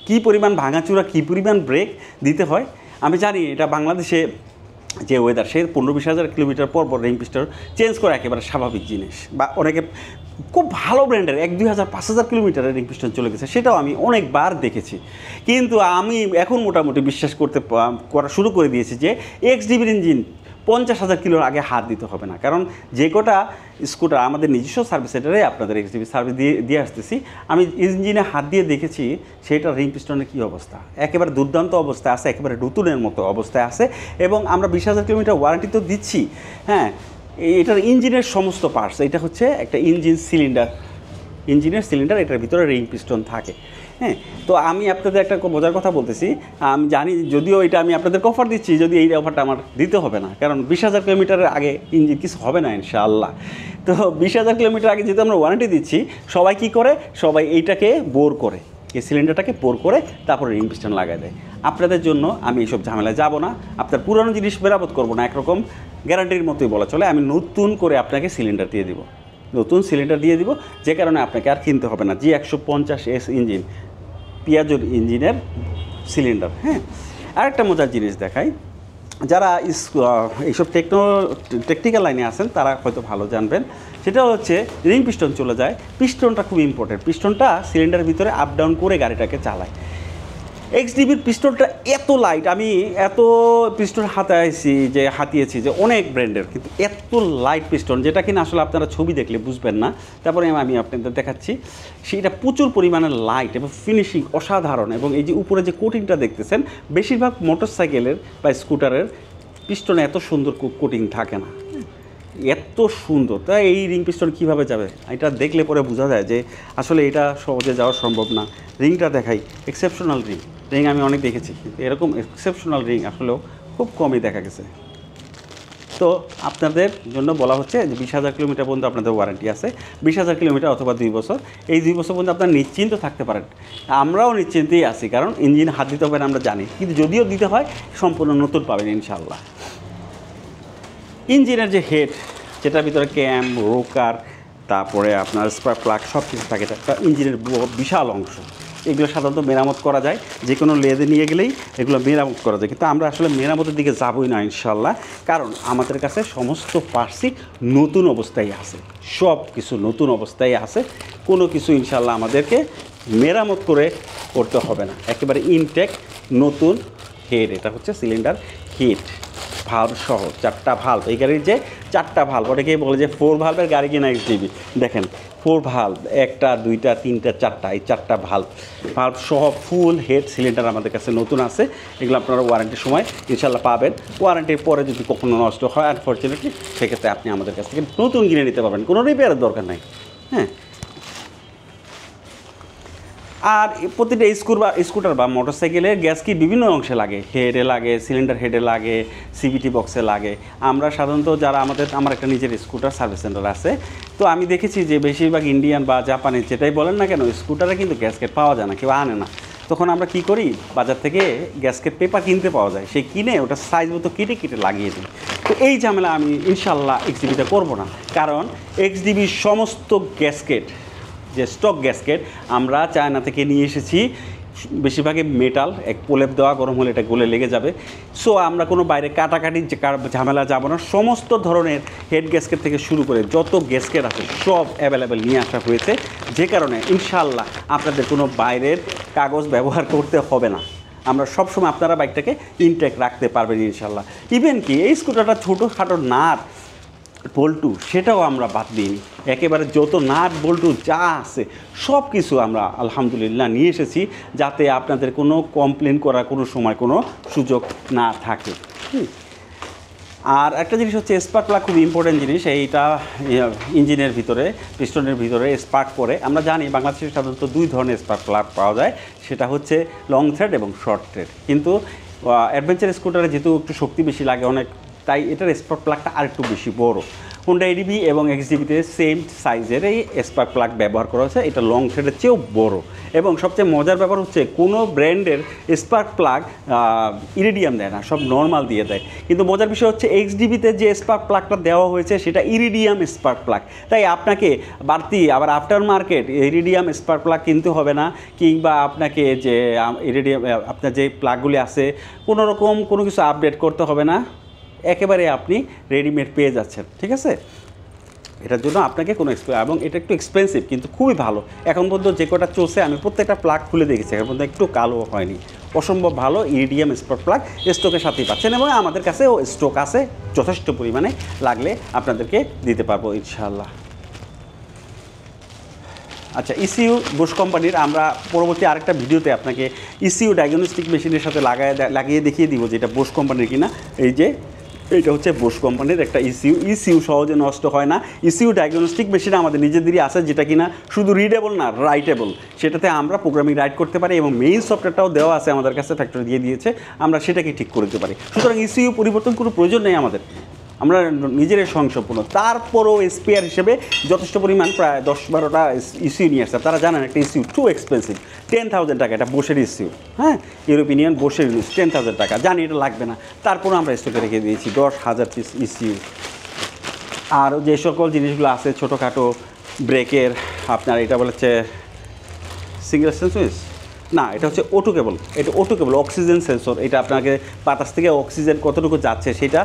Speaker 1: কী পরিমাণ ভাঙাচুরা, কী পরিমাণ ব্রেক দিতে হয়? আমি জানি এটা বাংলাদেশে যে ওয়েদার, সে 15-20 হাজার কিলোমিটার পর পর রিং পিস্টন চেঞ্জ করা একেবারে স্বাভাবিক জিনিস। বা অনেকে খুব ভালো ব্র্যান্ডের 1-2 হাজার 5 হাজার কিলোমিটারের রিং পিস্টন চলে গেছে, সেটাও আমি অনেকবার দেখেছি। কিন্তু আমি এখন মোটামুটি বিশ্বাস করা শুরু করে দিয়েছি যে এক্সডিবির ইঞ্জিন 50 হাজার কিলোর আগে হাত দিতে হবে না। কারণ যে কটা স্কুটার আমাদের নিজস্ব সার্ভিস সেন্টারে আপনাদের এক্সডিবি সার্ভিস দিয়ে আসতেছি, আমি ইঞ্জিনে হাত দিয়ে দেখেছি সেটা রিং পিস্টনের কী অবস্থা, একেবারে দুর্দান্ত অবস্থায় আছে, একেবারে নতুনের মতো অবস্থায় আছে। এবং আমরা 20 হাজার কিলোমিটার ওয়ারেন্টি তো দিচ্ছি। হ্যাঁ, এটার ইঞ্জিনের সমস্ত পার্টস, এটা হচ্ছে একটা ইঞ্জিনের সিলিন্ডার, এটার ভিতরে রিং পিস্টন থাকে। হ্যাঁ, তো আমি আপনাদের একটা মজার কথা বলতেছি, আমি জানি যদিও এটা আমি আপনাদেরকে অফার দিচ্ছি, যদি এই অফারটা আমার দিতে হবে না, কারণ 20 হাজার কিলোমিটারের আগে ইঞ্জিন কিছু হবে না ইনশাআল্লাহ। তো 20 হাজার কিলোমিটার আগে যেহেতু আমরা ওয়ারেন্টি দিচ্ছি, সবাই কি করে, সবাই এইটাকে বোর করে, এই সিলিন্ডারটাকে বোর করে তারপরে রিং পিস্টন লাগাই দেয়। আপনাদের জন্য আমি এইসব ঝামেলায় যাব না, আপনার পুরানো জিনিস মেরামত করবো না, একরকম গ্যারান্টির মতোই বলা চলে। আমি নতুন করে আপনাকে সিলিন্ডার দিয়ে দিব, নতুন সিলিন্ডার দিয়ে দিব, যে কারণে আপনাকে আর কিনতে হবে না। G150S ইঞ্জিন, পিয়াজোর ইঞ্জিনের সিলিন্ডার। হ্যাঁ, আরেকটা মজার জিনিস দেখাই, যারা এইসব টেকনিক্যাল লাইনে আছেন তারা হয়তো ভালো জানবেন। সেটা হচ্ছে রিং পিস্টন চলে যায়, পিস্টনটা খুব ইম্পর্টেন্ট। পিস্টনটা সিলিন্ডারের ভিতরে আপ ডাউন করে গাড়িটাকে চালায়। এক্সডিবির পিস্টনটা এত লাইট, আমি এত পিস্টন হাতিয়েছি যে অনেক ব্র্যান্ডের, কিন্তু এত লাইট পিস্টন যেটা কিনা আসলে আপনারা ছবি দেখলে বুঝবেন না। তারপরে আমি আপনাদের দেখাচ্ছি, সেটা প্রচুর পরিমাণে লাইট এবং ফিনিশিং অসাধারণ। এবং এই যে উপরে যে কোটিংটা দেখতেছেন, বেশিরভাগ মোটরসাইকেলের বা স্কুটারের পিস্টনে এত সুন্দর কোটিং থাকে না, এত সুন্দর। তাই এই রিং পিস্টন কীভাবে যাবে, এটা দেখলে পরে বোঝা যায় যে আসলে এটা সহজে যাওয়া সম্ভব না। রিংটা দেখাই, এক্সেপশনাল রিং আমি অনেক দেখেছি, কিন্তু এরকম এক্সেপশনাল রিং আসলেও খুব কমই দেখা গেছে। তো আপনাদের জন্য বলা হচ্ছে যে 20 হাজার কিলোমিটার পর্যন্ত আপনাদের ওয়ারেন্টি আছে, 20 হাজার কিলোমিটার অথবা 2 বছর। এই 2 বছর পর্যন্ত আপনারা নিশ্চিন্ত থাকতে পারেন। আমরাও নিশ্চিন্তেই আছি, কারণ ইঞ্জিন হাত দিতে হবে না আমরা জানি, কিন্তু যদিও দিতে হয় সম্পূর্ণ নতুন পাবেন ইনশাআল্লাহ। ইঞ্জিনের যে হেড, যেটার ভিতরে ক্যাম, রোকার, তারপরে আপনার স্পার্ক প্লাগ সব কিছু থাকে, একটা ইঞ্জিনের বিশাল অংশ। এগুলো সাধারণত মেরামত করা যায়, যে কোনো লেদে নিয়ে গেলেই এগুলো মেরামত করা যায়। কিন্তু আমরা আসলে মেরামতের দিকে যাবই না ইনশাআল্লাহ, কারণ আমাদের কাছে সমস্ত পার্টসই নতুন অবস্থায় আছে, সব কিছু নতুন অবস্থায় আছে। কোনো কিছু ইনশাআল্লাহ আমাদেরকে মেরামত করতে হবে না, একেবারে ইনটেক নতুন হেড। এটা হচ্ছে সিলিন্ডার হেড, ভাল্ব সহ 4টা ভাল্ব। এই গাড়ির যে 4টা ভাল্ব, অনেকেই বলে যে 4 ভাল্বের গাড়ি কিনা এক্সডিবি, দেখেন 4 ভাল্ব, 1টা 2টা 3টা 4টা, এই 4টা ভাল্ব সহ ফুল হেড সিলিন্ডার আমাদের কাছে নতুন আছে। এগুলো আপনারা ওয়ারেন্টির সময় ইনশাল্লাহ পাবেন। ওয়ারেন্টির পরে যদি কখনো নষ্ট হয় আনফর্চুনেটলি, সেক্ষেত্রে আপনি আমাদের কাছ থেকে নতুন কিনে নিতে পারবেন, কোনো রিপেয়ারের দরকার নাই। হ্যাঁ, আর প্রতিটা স্কুটার বা মোটরসাইকেলের গ্যাস কি বিভিন্ন অংশে লাগে, হেডে লাগে, সিলিন্ডার হেডে লাগে, সিবিটি বক্সে লাগে। আমরা সাধারণত যারা আমার একটা নিজের স্কুটার সার্ভিস সেন্টার আছে, তো আমি দেখেছি যে বেশিরভাগ ইন্ডিয়ান বা জাপানি যেটাই বলেন না কেন, স্কুটারে কিন্তু গ্যাসকেট পাওয়া যায় না, কেউ আনে না। তখন আমরা কি করি, বাজার থেকে গ্যাসকেট পেপার কিনতে পাওয়া যায়, সেই কিনে ওটা সাইজ মতো কেটে লাগিয়ে দিই। তো এই ঝামেলা আমি ইনশাল্লাহ এক্সডিবিতে করবো না, কারণ এক্সডিবির সমস্ত গ্যাসকেট, যে স্টক গ্যাসকেট আমরা চায়না থেকে নিয়ে এসেছি, বেশিরভাগই মেটাল, এক প্রলেপ দেওয়া, গরম হলে এটা গলে লেগে যাবে। সো আমরা কোনো বাইরে কাটাকাটি ঝামেলা যাবো না। সমস্ত ধরনের হেড গ্যাসকেট থেকে শুরু করে যত গ্যাসকেট আছে সব অ্যাভেলেবেল নিয়ে আসা হয়েছে, যে কারণে ইনশাআল্লাহ আপনাদের কোনো বাইরের কাগজ ব্যবহার করতে হবে না। আমরা সবসময় আপনারা বাইকটাকে ইনটেক রাখতে পারবেন ইনশাআল্লাহ। ইভেন কি এই স্কুটারটা ছোটোখাটো নাট বল্টু সেটাও আমরা বাদ দিইনি, একেবারে যত নাট বল্টু যা আছে সব কিছু আমরা আলহামদুলিল্লাহ নিয়ে এসেছি, যাতে আপনাদের কোনো কমপ্লেন করার কোনো সময় কোনো সুযোগ না থাকে। আর একটা জিনিস হচ্ছে স্পার্ক প্লাগ, খুব ইম্পর্টেন্ট জিনিস। এইটা ইঞ্জিনের ভিতরে, পিস্টনের ভিতরে স্পার্ক করে। আমরা জানি বাংলাদেশে সাধারণত দুই ধরনের স্পার্ক প্লাগ পাওয়া যায়, সেটা হচ্ছে লং থ্রেড এবং শর্ট থ্রেড। কিন্তু অ্যাডভেঞ্চার স্কুটারে যেহেতু একটু শক্তি বেশি লাগে অনেক, তাই এটার স্পার্ক প্লাগটা আরেকটু বেশি বড়। হোন্ডা এডিবি এবং এক্সডিবিতে সেম সাইজের এই স্পার্ক প্লাগ ব্যবহার করা হয়েছে, এটা লং থ্রেডের চেয়েও বড়। এবং সবচেয়ে মজার ব্যাপার হচ্ছে কোনো ব্র্যান্ডের স্পার্ক প্লাগ ইরিডিয়াম দেয় না, সব নর্মাল দিয়ে দেয়। কিন্তু মজার বিষয় হচ্ছে এক্সডিবিতে যে স্পার্ক প্লাগটা দেওয়া হয়েছে সেটা ইরিডিয়াম স্পার্ক প্লাগ, তাই আপনাকে বাড়তি আবার after market iridium spark plug কিনতে হবে না, কিংবা আপনাকে যে ইরিডিয়াম আপনার যে প্লাগগুলি আছে কোনো রকম কোনো কিছু আপডেট করতে হবে না, একেবারে আপনি রেডিমেড পেয়ে যাচ্ছেন। ঠিক আছে, এটার জন্য আপনাকে কোনো এবং এটা একটু এক্সপেন্সিভ কিন্তু খুবই ভালো। এখন পর্যন্ত যে কটা চলছে আমি প্রত্যেকটা প্লাগ খুলে দেখেছি, এখন পর্যন্ত একটু কালো হয়নি। অসম্ভব ভালো ইরিডিয়াম স্পার্ক প্লাগ স্টকের সাথেই পাচ্ছেন, এবং আমাদের কাছেও স্টক আছে যথেষ্ট পরিমাণে, লাগলে আপনাদেরকে দিতে পারবো ইনশাআল্লাহ। আচ্ছা, ইসিইউ বুশ কোম্পানির আমরা পরবর্তী আরেকটা ভিডিওতে আপনাকে ইসিইউ ডায়াগনস্টিক মেশিনের সাথে লাগিয়ে দেখিয়ে দিব যে এটা বুশ কোম্পানির কিনা। এই যে এটা হচ্ছে বুশ কোম্পানির একটা ইসিইউ সহজে নষ্ট হয় না। ইসিইউ ডায়াগনস্টিক মেশিন আমাদের নিজেদেরই আছে, যেটা কিনা শুধু রিডেবল না, রাইটেবল। সেটাতে আমরা প্রোগ্রামিং রাইট করতে পারি এবং মেইন সফটওয়্যারটাও দেওয়া আছে আমাদের কাছে, ফ্যাক্টরি দিয়ে দিয়েছে, আমরা সেটাকে ঠিক করে দিতে পারি। সুতরাং ইসিইউ পরিবর্তন কোনো প্রয়োজন নেই আমাদের, আমরা নিজেরাই স্বয়ংসম্পূর্ণ। তারপরও স্পেয়ার হিসেবে যথেষ্ট পরিমাণ প্রায় 10-12টা ইস্যু নিয়ে আসছে। তারা জানেন একটা ইস্যু টু এক্সপেন্সিভ, 10,000 টাকা, এটা বোশের ইস্যু। হ্যাঁ, ইউরোপিয়ান বোশের ইস্যু 10,000 টাকা, জানি এটা লাগবে না, তারপরও আমরা স্টকে রেখে দিয়েছি 10,000 পিস ইস্যু। আর যে সকল জিনিসগুলো আছে ছোটোখাটো ব্রেকের, আপনার এটা বলেছে সিঙ্গেল সেন্সর না, এটা হচ্ছে অটো কেবল, এটা অটো কেবল অক্সিজেন সেন্সর। এটা আপনাকে বাতাস থেকে অক্সিজেন কতটুকু যাচ্ছে সেটা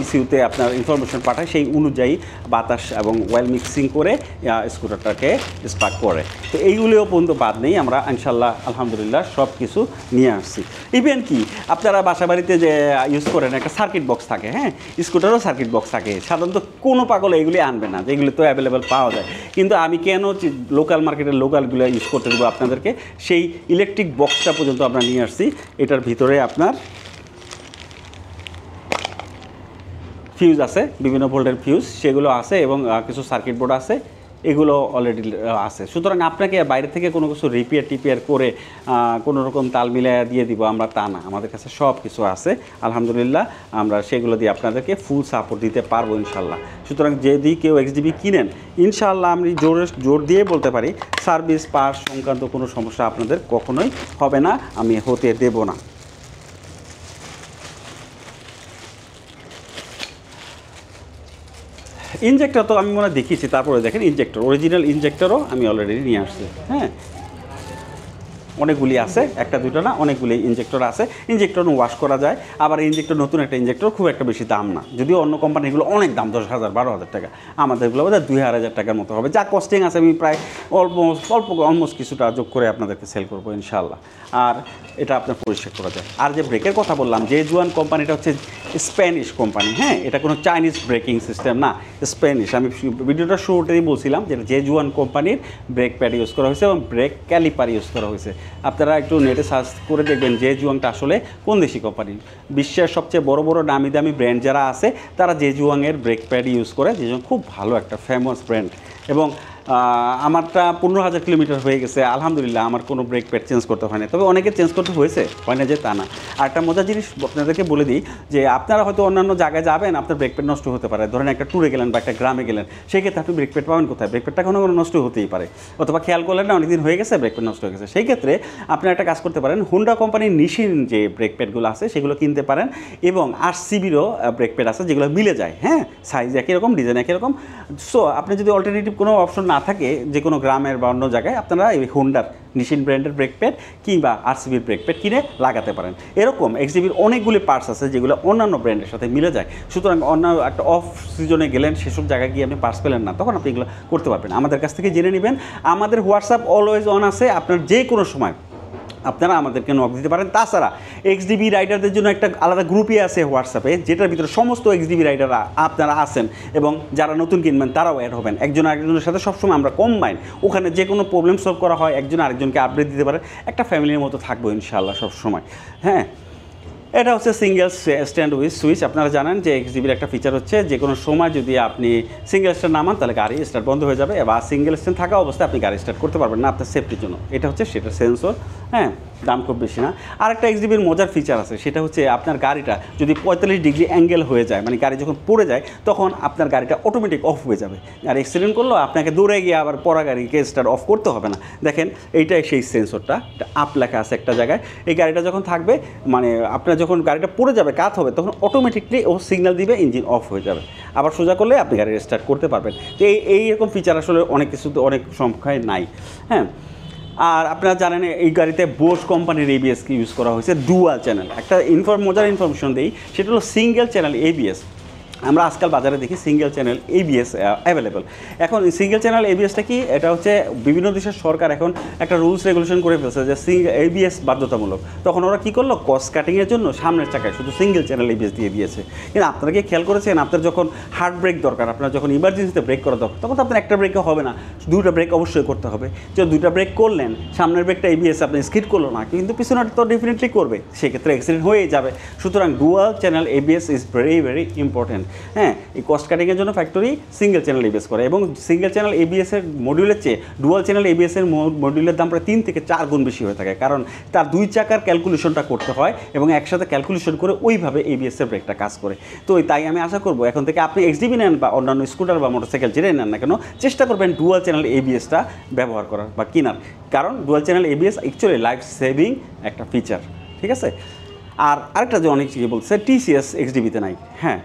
Speaker 1: ইসিউতে আপনার ইনফরমেশন পাঠায়, সেই অনুযায়ী বাতাস এবং অয়েল মিক্সিং করে স্কুটারটাকে স্পার্ক করে। তো এইগুলিও পর্যন্ত বাদ নেই, আমরা ইনশাল্লাহ আলহামদুলিল্লাহ সব কিছু নিয়ে আসছি। ইভেন কি আপনারা বাসা বাড়িতে যে ইউজ করেন একটা সার্কিট বক্স থাকে, হ্যাঁ, স্কুটারও সার্কিট বক্স থাকে, সাধারণত কোনো পাগল এগুলি আনবে না, যেগুলি তো অ্যাভেলেবেল পাওয়া যায়। কিন্তু আমি কেন লোকাল মার্কেটের লোকালগুলো ইউজ করতে দেবো আপনাদেরকে, সেই ইলেকট্রিক বক্সটা পর্যন্ত আমরা নিয়ে আসছি। এটার ভিতরে আপনার ফিউজ আছে, বিভিন্ন ভোল্টের ফিউজ, সেগুলো আছে, এবং কিছু সার্কিট বোর্ড আছে, এগুলো অলরেডি আছে। সুতরাং আপনাকে বাইরে থেকে কোনো কিছু রিপেয়ার করে কোনো রকম তাল মিলাইয়া দিয়ে দিব আমরা, তা না, আমাদের কাছে সব কিছু আছে আলহামদুলিল্লাহ। আমরা সেগুলো দিয়ে আপনাদেরকে ফুল সাপোর্ট দিতে পারবো ইনশাল্লাহ। সুতরাং যদি কেউ এক্সডিবি কিনেন, ইনশাল্লাহ আমি জোর দিয়ে বলতে পারি সার্ভিস পার্টস সংক্রান্ত কোনো সমস্যা আপনাদের কখনোই হবে না, আমি হতে দেব না। ইনজেক্টর তো আমি মনে হয় দেখিয়েছি, তারপরে দেখেন ইনজেক্টর, অরিজিনাল ইনজেক্টরও আমি অলরেডি নিয়ে আসছি। হ্যাঁ, অনেকগুলি আছে, একটা দুটো না, অনেকগুলি ইনজেক্টর আছে। ইনজেক্টর ওয়াশ করা যায়, আবার ইনজেক্টর নতুন একটা ইনজেক্টর খুব একটা বেশি দাম না, যদিও অন্য কোম্পানিগুলো অনেক দাম, 10,000-12,000 টাকা, আমাদেরগুলো বোধহয় 2,000 টাকার মতো হবে। যা কস্টিং আছে আমি প্রায় অলমোস্ট কিছুটা যোগ করে আপনাদেরকে সেল করবো ইনশাল্লাহ। আর এটা আপনার পরিষ্কার করা যায়। আর যে ব্রেকের কথা বললাম, জেজুয়ান কোম্পানিটা হচ্ছে স্প্যানিশ কোম্পানি, হ্যাঁ, এটা কোনো চাইনিজ ব্রেকিং সিস্টেম না, স্প্যানিশ। আমি ভিডিওটা শুরুতেই বলছিলাম যে জেজুয়ান কোম্পানির ব্রেক প্যাড ইউজ করা হয়েছে এবং ব্রেক ক্যালিপার ইউজ করা হয়েছে। আপনারা একটু নেটে সার্চ করে দেখবেন জেজুয়াংটা আসলে কোন দেশি কোম্পানি। বিশ্বের সবচেয়ে বড় বড় নামি দামি ব্র্যান্ড যারা আছে তারা জেজুয়াংয়ের ব্রেক প্যাড ইউজ করে। জেজুয়াং খুব ভালো একটা ফেমাস ব্র্যান্ড, এবং আমারটা 15,000 কিলোমিটার হয়ে গেছে আলহামদুলিল্লাহ, আমার কোনো ব্রেক প্যাড চেঞ্জ করতে হয় না। তবে অনেকে চেঞ্জ করতে হয়েছে, হয় না যে তা না। আর একটা মজার জিনিস আপনাদেরকে বলে দিই যে আপনারা হয়তো অন্যান্য জায়গায় যাবেন, আপনার ব্রেক প্যাড নষ্ট হতে পারে। ধরেন একটা ট্যুরে গেলেন বা একটা গ্রামে গেলেন, সেই ক্ষেত্রে আপনি ব্রেক প্যাড পাবেন কোথায়? ব্রেক প্যাডটা কোনো নষ্ট হতেই পারে, অথবা খেয়াল করলেন না অনেকদিন হয়ে গেছে ব্রেক প্যাড নষ্ট হয়ে গেছে। সেই ক্ষেত্রে আপনারা একটা কাজ করতে পারেন, হোন্ডা কোম্পানির নিশিন যে ব্রেক প্যাডগুলো আছে সেগুলো কিনতে পারেন, এবং RCBরও ব্রেক প্যাড আছে যেগুলো মিলে যায়, হ্যাঁ, সাইজ একই রকম, ডিজাইন একই রকম। সো আপনি যদি অল্টারনেটিভ কোনো অপশন না থাকে যে কোনো গ্রামের বা অন্য জায়গায়, আপনারা এই হোন্ডার নিশিন ব্র্যান্ডের ব্রেক প্যাড কিংবা RCBর ব্রেক প্যাড কিনে লাগাতে পারেন। এরকম এক্সডিবির অনেকগুলি পার্টস আছে যেগুলো অন্যান্য ব্র্যান্ডের সাথে মিলে যায়। সুতরাং অন্য একটা অফ সিজনে গেলেন, সেসব জায়গায় গিয়ে আপনি পার্টস পেলেন না, তখন আপনি এগুলো করতে পারবেন। আমাদের কাছ থেকে জেনে নেবেন। আমাদের হোয়াটসঅ্যাপ অলওয়েজ অন আছে, আপনার যে কোনো সময় আপনারা আমাদেরকে নক দিতে পারেন। তাছাড়া এক্সডিবি রাইডারদের জন্য একটা আলাদা গ্রুপই আছে হোয়াটসঅ্যাপে, যেটার ভিতরে সমস্ত এক্সডিবি রাইডাররা আপনারা আছেন, এবং যারা নতুন কিনবেন তারাও অ্যাড হবেন। একজন আরেকজনের সাথে সবসময় আমরা কম্বাইন, ওখানে যে কোনো প্রবলেম সলভ করা হয়, একজন আরেকজনকে আপডেট দিতে পারে, একটা ফ্যামিলির মতো থাকবো ইনশাআল্লাহ সবসময়। হ্যাঁ, এটা হচ্ছে সিঙ্গেল স্ট্যান্ড উইথ সুইচ। আপনারা জানেন যে এক্সডিবির একটা ফিচার হচ্ছে যে কোনো সময় যদি আপনি সিঙ্গেল স্ট্যান্ড নামান তাহলে গাড়ি স্টার্ট বন্ধ হয়ে যাবে, বা সিঙ্গেল স্ট্যান্ড থাকা অবস্থায় আপনি গাড়ি স্টার্ট করতে পারবেন না আপনার সেফটির জন্য। এটা হচ্ছে সেটা সেন্সর, হ্যাঁ, দাম খুব বেশি না। আরেকটা এক্সডিবির মজার ফিচার আছে, সেটা হচ্ছে আপনার গাড়িটা যদি 45 ডিগ্রি অ্যাঙ্গেল হয়ে যায়, মানে গাড়ি যখন পড়ে যায় তখন আপনার গাড়িটা অটোমেটিক অফ হয়ে যাবে। আর অ্যাক্সিডেন্ট করলেও আপনাকে দৌড়ে গিয়ে আবার পড়া গাড়িকে স্টার্ট অফ করতে হবে না। দেখেন এইটাই সেই সেন্সরটা, এটা আপ লেখা আছে একটা জায়গায়। এই গাড়িটা যখন থাকবে, মানে আপনার যখন গাড়িটা পড়ে যাবে, কাত হবে, তখন অটোমেটিকলি ও সিগন্যাল দিবে, ইঞ্জিন অফ হয়ে যাবে। আবার সোজা করলে আপনি গাড়ি স্টার্ট করতে পারবেন। তো এইরকম ফিচার আসলে অনেক কিছু অনেক সংখ্যায় নাই, হ্যাঁ। আর আপনারা জানেন এই গাড়িতে বোস কোম্পানির এবিএসকে ইউজ করা হয়েছে, ডুয়াল চ্যানেল। একটা মজার ইনফরমেশন দিই, সেটা হলো সিঙ্গেল চ্যানেল এবিএস। আমরা আজকাল বাজারে দেখি সিঙ্গেল চ্যানেল এবিএস অ্যাভেলেবল। এখন সিঙ্গেল চ্যানেল এবিএসটা কি, এটা হচ্ছে বিভিন্ন দেশের সরকার এখন একটা রুলস রেগুলেশন করে ফেলছে যে এবিএস বাধ্যতামূলক। তখন ওরা কী করলো, কস্ট কাটিংয়ের জন্য সামনের চাকায় শুধু সিঙ্গেল চ্যানেল এবিএস দিয়ে দিয়েছে। কিন্তু আপনারা কি খেয়াল করেছেন, আপনার যখন হার্ড ব্রেক দরকার, আপনার যখন ইমার্জেন্সিতে ব্রেক করা দরকার, তখন তো আপনার একটা ব্রেকে হবে না, দুইটা ব্রেক অবশ্যই করতে হবে। যে দুইটা ব্রেক করলেন, সামনের ব্রেকটা এবিএস আপনি স্কিড করলো না, কিন্তু পিছনেরটা তো ডেফিনেটলি করবে, সেক্ষেত্রে অ্যাক্সিডেন্ট হয়েই যাবে। সুতরাং dual channel ABS is very very important, হ্যাঁ। এই কস্ট কাটিংয়ের জন্য ফ্যাক্টরি সিঙ্গেল চ্যানেল এবিএস করে, এবং সিঙ্গেল চ্যানেল এবিএসের মডিউলের চেয়ে ডুয়াল চ্যানেল এবিএসের মডিউলের দাম প্রায় 3 থেকে 4 গুণ বেশি হয়ে থাকে, কারণ তার 2 চাকার ক্যালকুলেশনটা করতে হয় এবং একসাথে ক্যালকুলেশন করে ওইভাবে এবিএসের ব্রেকটা কাজ করে। তো তাই আমি আশা করবো এখন থেকে আপনি এক্সডিবি নেন বা অন্যান্য স্কুটার বা মোটরসাইকেল যেটাই নেন না কেন, চেষ্টা করবেন ডুয়াল চ্যানেল এবিএসটা ব্যবহার করার বা কেনার, কারণ dual channel ABS actually life saving একটা ফিচার, ঠিক আছে। আর আরেকটা যে অনেক কিছু বলছে, টিসিএস এক্সডিবিতে নাই, হ্যাঁ,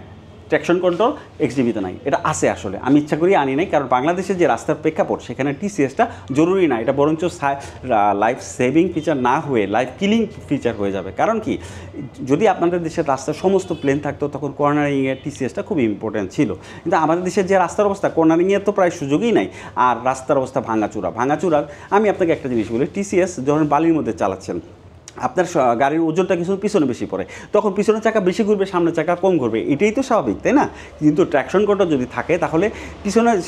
Speaker 1: ট্র্যাকশন কন্ট্রোল এক্সডিবিতে নাই, এটা আছে আসলে, আমি ইচ্ছা করি আনি নাই, কারণ বাংলাদেশের যে রাস্তার প্রেক্ষাপট সেখানে টিসিএসটা জরুরি না, এটা বরঞ্চ লাইফ সেভিং ফিচার না হয়ে লাইফ কিলিং ফিচার হয়ে যাবে। কারণ কি, যদি আপনাদের দেশের রাস্তার সমস্ত প্লেন থাকতো তখন কর্নারিংয়ে টিসিএসটা খুব ইম্পর্টেন্ট ছিল, কিন্তু আমাদের দেশের যে রাস্তার অবস্থা, কর্নারিংয়ের তো প্রায় সুযোগই নাই, আর রাস্তার অবস্থা ভাঙাচুরার। আমি আপনাকে একটা জিনিস বলি, টিসিএস যখন বালির মধ্যে চালাচ্ছেন, আপনার গাড়ির ওজনটা কিছু পিছনে বেশি পড়ে, তখন পিছনের চাকা বেশি ঘুরবে, সামনের চাকা কম ঘুরবে, এটাই তো স্বাভাবিক, তাই না? কিন্তু ট্র্যাকশন কন্ট্রোল যদি থাকে তাহলে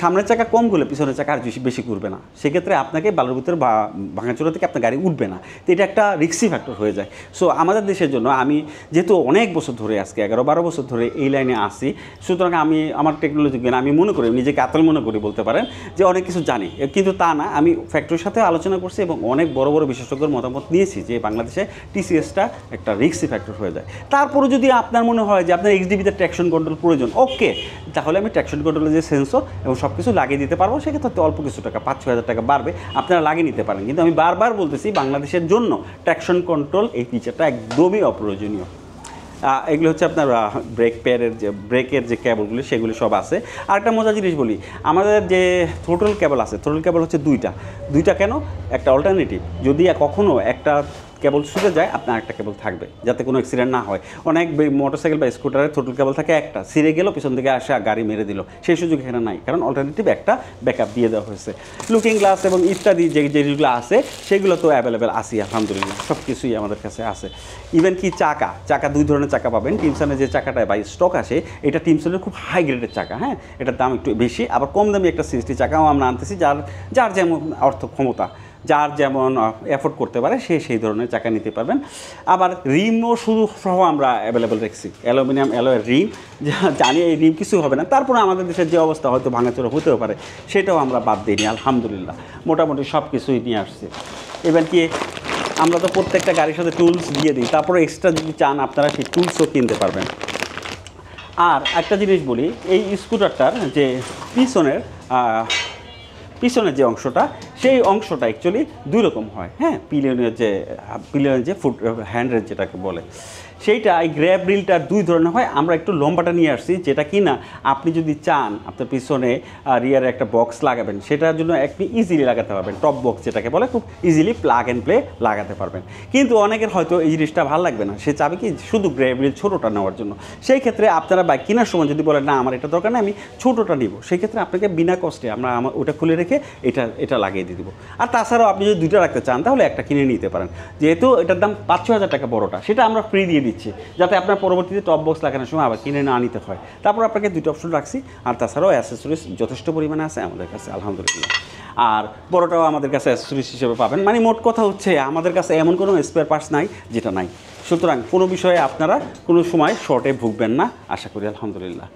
Speaker 1: সামনের চাকা কম ঘুরলে পিছনের চাকা আর বেশি ঘুরবে না, সেক্ষেত্রে আপনাকে বালুর ভিতরে বা ভাঙাচোরা থেকে আপনার গাড়ি উঠবে না। তো এটা একটা রিস্কি ফ্যাক্টর হয়ে যায়। সো আমাদের দেশের জন্য, আমি যেহেতু অনেক বছর ধরে, আজকে 11-12 বছর ধরে এই লাইনে আসি, সুতরাং আমি আমার টেকনোলজি জ্ঞান, আমি মনে করি, নিজেকে আতল মনে করি বলতে পারেন যে অনেক কিছু জানি, কিন্তু তা না। আমি ফ্যাক্টরির সাথে আলোচনা করছি এবং অনেক বড় বড় বিশেষজ্ঞের মতামত নিয়েছি যে বাংলাদেশে টিসিএসটা একটা রিস্কি ফ্যাক্টর হয়ে যায়। তারপরে যদি আপনার মনে হয় যে আপনার এক্সডিবিতে ট্র্যাকশন কন্ট্রোল প্রয়োজন, ওকে, তাহলে আমি ট্র্যাকশন কন্ট্রোলের যে সেন্সর এবং সব কিছু লাগিয়ে দিতে পারবো, সেক্ষেত্রে অল্প কিছু টাকা, 5-6 হাজার টাকা বাড়বে, আপনারা লাগিয়ে নিতে পারেন। কিন্তু আমি বারবার বলতেছি, বাংলাদেশের জন্য ট্র্যাকশন কন্ট্রোল এই ফিচারটা একদমই অপ্রয়োজনীয়। এগুলো হচ্ছে আপনার ব্রেক প্যাডের যে ব্রেকের যে কেবলগুলি, সেগুলি সব আছে। আরেকটা মজার জিনিস বলি, আমাদের যে থ্রোটল কেবল আছে, থ্রোটল কেবল হচ্ছে দুইটা কেন, একটা অল্টারনেটিভ, যদি কখনও একটা কেবল ছুটে যায়, আপনার একটা কেবল থাকবে যাতে কোনো অ্যাক্সিডেন্ট না হয়। অনেক মোটরসাইকেল বা স্কুটারের থ্রোটল কেবল থাকে একটা, ছিঁড়ে গেল, পিছন থেকে আসে গাড়ি মেরে দিল, সেই সুযোগ এখানে নাই, কারণ অল্টারনেটিভ একটা ব্যাকআপ দিয়ে দেওয়া হয়েছে। লুকিং গ্লাস এবং ইত্যাদি যে যেগুলো আছে সেগুলো তো অ্যাভেলেবেল আছে, আলহামদুলিল্লাহ, সব কিছুই আমাদের কাছে আছে। ইভেন কি চাকা 2 ধরনের চাকা পাবেন। টিমসনের যে চাকাটা বাই স্টক আসে, এটা টিমসনের খুব হাই গ্রেডের চাকা, হ্যাঁ, এটার দাম একটু বেশি। আবার কম দামি একটা সিএসটি চাকাও আমরা আনতেছি, যার যেমন অর্থ ক্ষমতা, যার যেমন এফোর্ড করতে পারে সেই ধরনের চাকা নিতে পারবেন। আবার রিমও শুধু সহ আমরা অ্যাভেলেবেল রেখেছি, অ্যালুমিনিয়াম অ্যালয়ের রিম, জানি এই রিম কিছু হবে না, তারপরে আমাদের দেশের যে অবস্থা হয়তো ভাঙাচোরা হতেও পারে, সেটাও আমরা বাদ দিইনি, আলহামদুলিল্লাহ, মোটামুটি সব কিছুই নিয়ে আসছি। এবার কি, আমরা তো প্রত্যেকটা গাড়ির সাথে টুলস দিয়ে দিই, তারপরে এক্সট্রা যদি চান আপনারা সেই টুলসও কিনতে পারবেন। আর একটা জিনিস বলি, এই স্কুটারটার যে পিছনের যে অংশটা, সেই অংশটা অ্যাকচুয়ালি 2 রকম হয়, হ্যাঁ। পিলিয়নের যে ফুট হ্যান্ডরেল যেটাকে বলে, সেইটা এই গ্র্যাব রিলটা 2 ধরনের হয়। আমরা একটু লম্বাটা নিয়ে আসছি, যেটা কি না আপনি যদি চান আপনার পিছনে রিয়ারে একটা বক্স লাগাবেন, সেটার জন্য আপনি ইজিলি লাগাতে পারবেন, টপ বক্স যেটাকে বলে, খুব ইজিলি প্লাগ অ্যান্ড প্লে লাগাতে পারবেন। কিন্তু অনেকের হয়তো এই জিনিসটা ভালো লাগবে না, সে চাবে কি শুধু গ্র্যাব রিল ছোটোটা নেওয়ার জন্য। সেই ক্ষেত্রে আপনারা বাইক কেনার সময় যদি বলেন না আমার এটা দরকার নেই, আমি ছোটোটা নিব, সেই ক্ষেত্রে আপনাকে বিনা কষ্টে আমরা ওটা খুলে রেখে এটা লাগিয়ে দিয়ে দেবো। আর তাছাড়াও আপনি যদি 2টা রাখতে চান তাহলে একটা কিনে নিতে পারেন, যেহেতু এটার দাম 5-6 হাজার টাকা বড়টা, সেটা আমরা ফ্রি দিয়ে দিচ্ছি, যাতে আপনার পরবর্তীতে টপ বক্স লাগানোর সময় আবার কিনে না নিতে হয়। তারপর আপনাকে 2টা অপশন রাখছি, আর তাছাড়াও অ্যাসেসরিজ যথেষ্ট পরিমাণে আছে আমাদের কাছে, আলহামদুলিল্লাহ। আর বড়টাও আমাদের কাছে অ্যাসেসরিজ হিসেবে পাবেন। মানে মোট কথা হচ্ছে, আমাদের কাছে এমন কোনো স্পেয়ার পার্টস নাই যেটা নাই, সুতরাং কোনো বিষয়ে আপনারা কোনো সময় শর্টে ভুগবেন না আশা করি আলহামদুলিল্লাহ।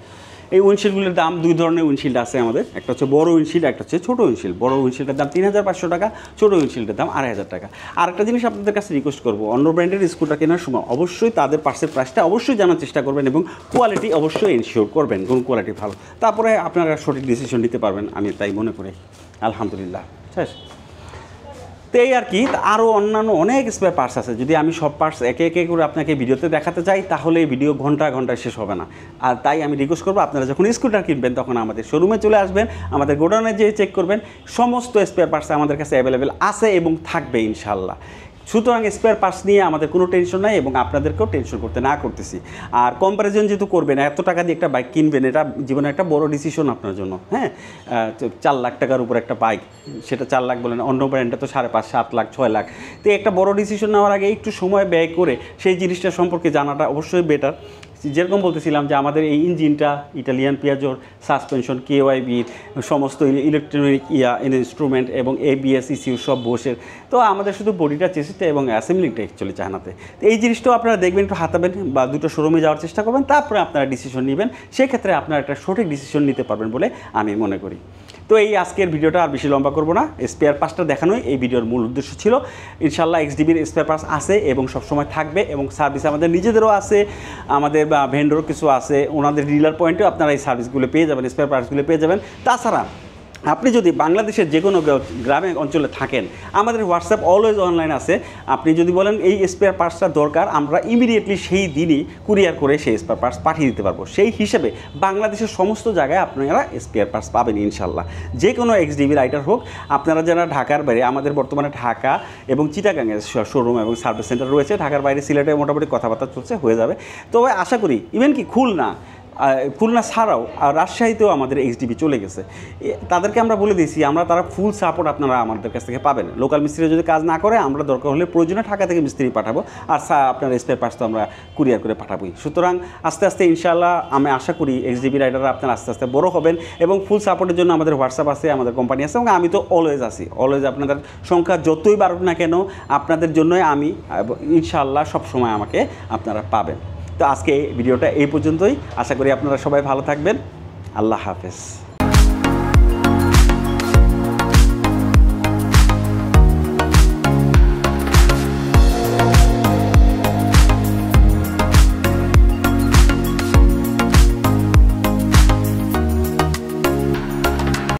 Speaker 1: এই উইন্ডশিল্ডগুলির দাম দুই ধরনের উইন্ডশিল্ড আছে আমাদের, একটা হচ্ছে বড় উইন্ডশিল্ড, একটা হচ্ছে ছোটো উইন্ডশিল্ড। বড় উইন্ডশিল্ডের দাম ৩,৫০০ টাকা, ছোটো উইন্ডশিল্ডের দাম ২,৫০০ টাকা। আর একটা জিনিস আপনাদের কাছে রিকোয়েস্ট করবো, অন্য ব্র্যান্ডের স্কুটার কেনার সময় অবশ্যই তাদের পার্সের প্রাইসটা অবশ্যই জানার চেষ্টা করবেন এবং কোয়ালিটি অবশ্যই এনশিওর করবেন, কোন কোয়ালিটি ভালো, তারপরে আপনারা সঠিক ডিসিশন নিতে পারবেন, আমি তাই মনে করি আলহামদুলিল্লাহ। শেষ তো এই আর কি। আরও অন্যান্য অনেক স্পেয়ার পার্টস আছে, যদি আমি সব পার্টস একে একে করে আপনাকে ভিডিওতে দেখাতে চাই তাহলে এই ভিডিও ঘন্টা ঘন্টায় শেষ হবে না। আর তাই আমি রিকোয়েস্ট করবো, আপনারা যখন স্কুটার কিনবেন তখন আমাদের শোরুমে চলে আসবেন, আমাদের গোডাউনে যেয়ে চেক করবেন, সমস্ত স্পেয়ার পার্টস আমাদের কাছে অ্যাভেলেবেল আছে এবং থাকবে ইনশাল্লাহ। সুতরাং স্পেয়ার পার্টস নিয়ে আমাদের কোনো টেনশন নাই এবং আপনাদেরকেও টেনশন করতে না করতেছি। আর কম্প্যারিজন যেহেতু করবেন, এত টাকা দিয়ে একটা বাইক কিনবেন, এটা জীবনে একটা বড় ডিসিশন আপনার জন্য। হ্যাঁ, 4 লাখ টাকার উপর একটা বাইক, সেটা 4 লাখ বলেন, অন্য ব্র্যান্ডে তো 5.5, 7 লাখ, 6 লাখ। তো একটা বড় ডিসিশন নেওয়ার আগে একটু সময় ব্যয় করে সেই জিনিসটা সম্পর্কে জানাটা অবশ্যই বেটার। যেরকম বলতেছিলাম যে আমাদের এই ইঞ্জিনটা ইটালিয়ান পিয়াজোর, সাসপেনশন কেওয়াইবির, সমস্ত ইলেকট্রনিক ইনস্ট্রুমেন্ট এবং ABS ECU সব বসে, তো আমাদের শুধু বডিটা, চেসিসটা এবং অ্যাসেম্বলিংটা অ্যাকচুয়ালি চায়নাতে। তো এই জিনিসটাও আপনারা দেখবেন, একটু হাতাবেন বা দুটো শোরুমে যাওয়ার চেষ্টা করবেন, তারপরে আপনারা ডিসিশন নেবেন। সেক্ষেত্রে আপনারা একটা সঠিক ডিসিশন নিতে পারবেন বলে আমি মনে করি। তো এই আজকের ভিডিওটা আর বেশি লম্বা করবো না, স্পেয়ার পার্টসটা দেখানোই এই ভিডিওর মূল উদ্দেশ্য ছিল। ইনশাল্লাহ XDBর স্পেয়ার পার্টস আছে এবং সবসময় থাকবে এবং সার্ভিস আমাদের নিজেদেরও আছে, আমাদের ভেন্ডরও কিছু আছে, ওনাদের ডিলার পয়েন্টেও আপনারা এই সার্ভিসগুলো পেয়ে যাবেন, স্পেয়ার পার্টসগুলো পেয়ে যাবেন। তাছাড়া আপনি যদি বাংলাদেশের যে কোনো গ্রামে অঞ্চলে থাকেন, আমাদের হোয়াটসঅ্যাপ অলওয়েজ অনলাইন আছে। আপনি যদি বলেন এই স্পেয়ার পার্টসটা দরকার, আমরা ইমিডিয়েটলি সেই দিনই কুরিয়ার করে সেই স্পেয়ার পার্টস পাঠিয়ে দিতে পারবো। সেই হিসেবে বাংলাদেশের সমস্ত জায়গায় আপনারা স্পেয়ার পার্টস পাবেন ইনশাল্লাহ, যে কোনো XDB রাইডার হোক। আপনারা যারা ঢাকার বাইরে, আমাদের বর্তমানে ঢাকা এবং চিটাগাংয়ের শোরুম এবং সার্ভিস সেন্টার রয়েছে, ঢাকার বাইরে সিলেটে মোটামুটি কথাবার্তা চলছে, হয়ে যাবে। তবে আশা করি ইভেন কি খুলনা ছাড়াও রাজশাহীতেও আমাদের XDB চলে গেছে। তাদেরকে আমরা বলে দিয়েছি, তারা ফুল সাপোর্ট আপনারা আমাদের কাছ থেকে পাবেন। লোকাল মিস্ত্রি যদি কাজ না করে, আমরা দরকার হলে প্রয়োজনে ঢাকা থেকে মিস্ত্রি পাঠাবো, আর আপনার স্পেয়ার পার্টস তো আমরা কুরিয়ার করে পাঠাবোই। সুতরাং আস্তে আস্তে ইনশাআল্লাহ আমি আশা করি XDB রাইডাররা আপনারা আস্তে আস্তে বড় হবেন এবং ফুল সাপোর্টের জন্য আমাদের হোয়াটসঅ্যাপ আছে, আমাদের কোম্পানি আছে এবং আমি তো অলওয়েজ আছি। অলওয়েজ আপনাদের সংখ্যা যতই বাড়ুক না কেন, আপনাদের জন্যই আমি ইনশাআল্লাহ সবসময় আমাকে আপনারা পাবেন। তো আজকে এই ভিডিওটা এই পর্যন্তই। আশা করি আপনারা সবাই ভালো থাকবেন। আল্লাহ হাফেজ।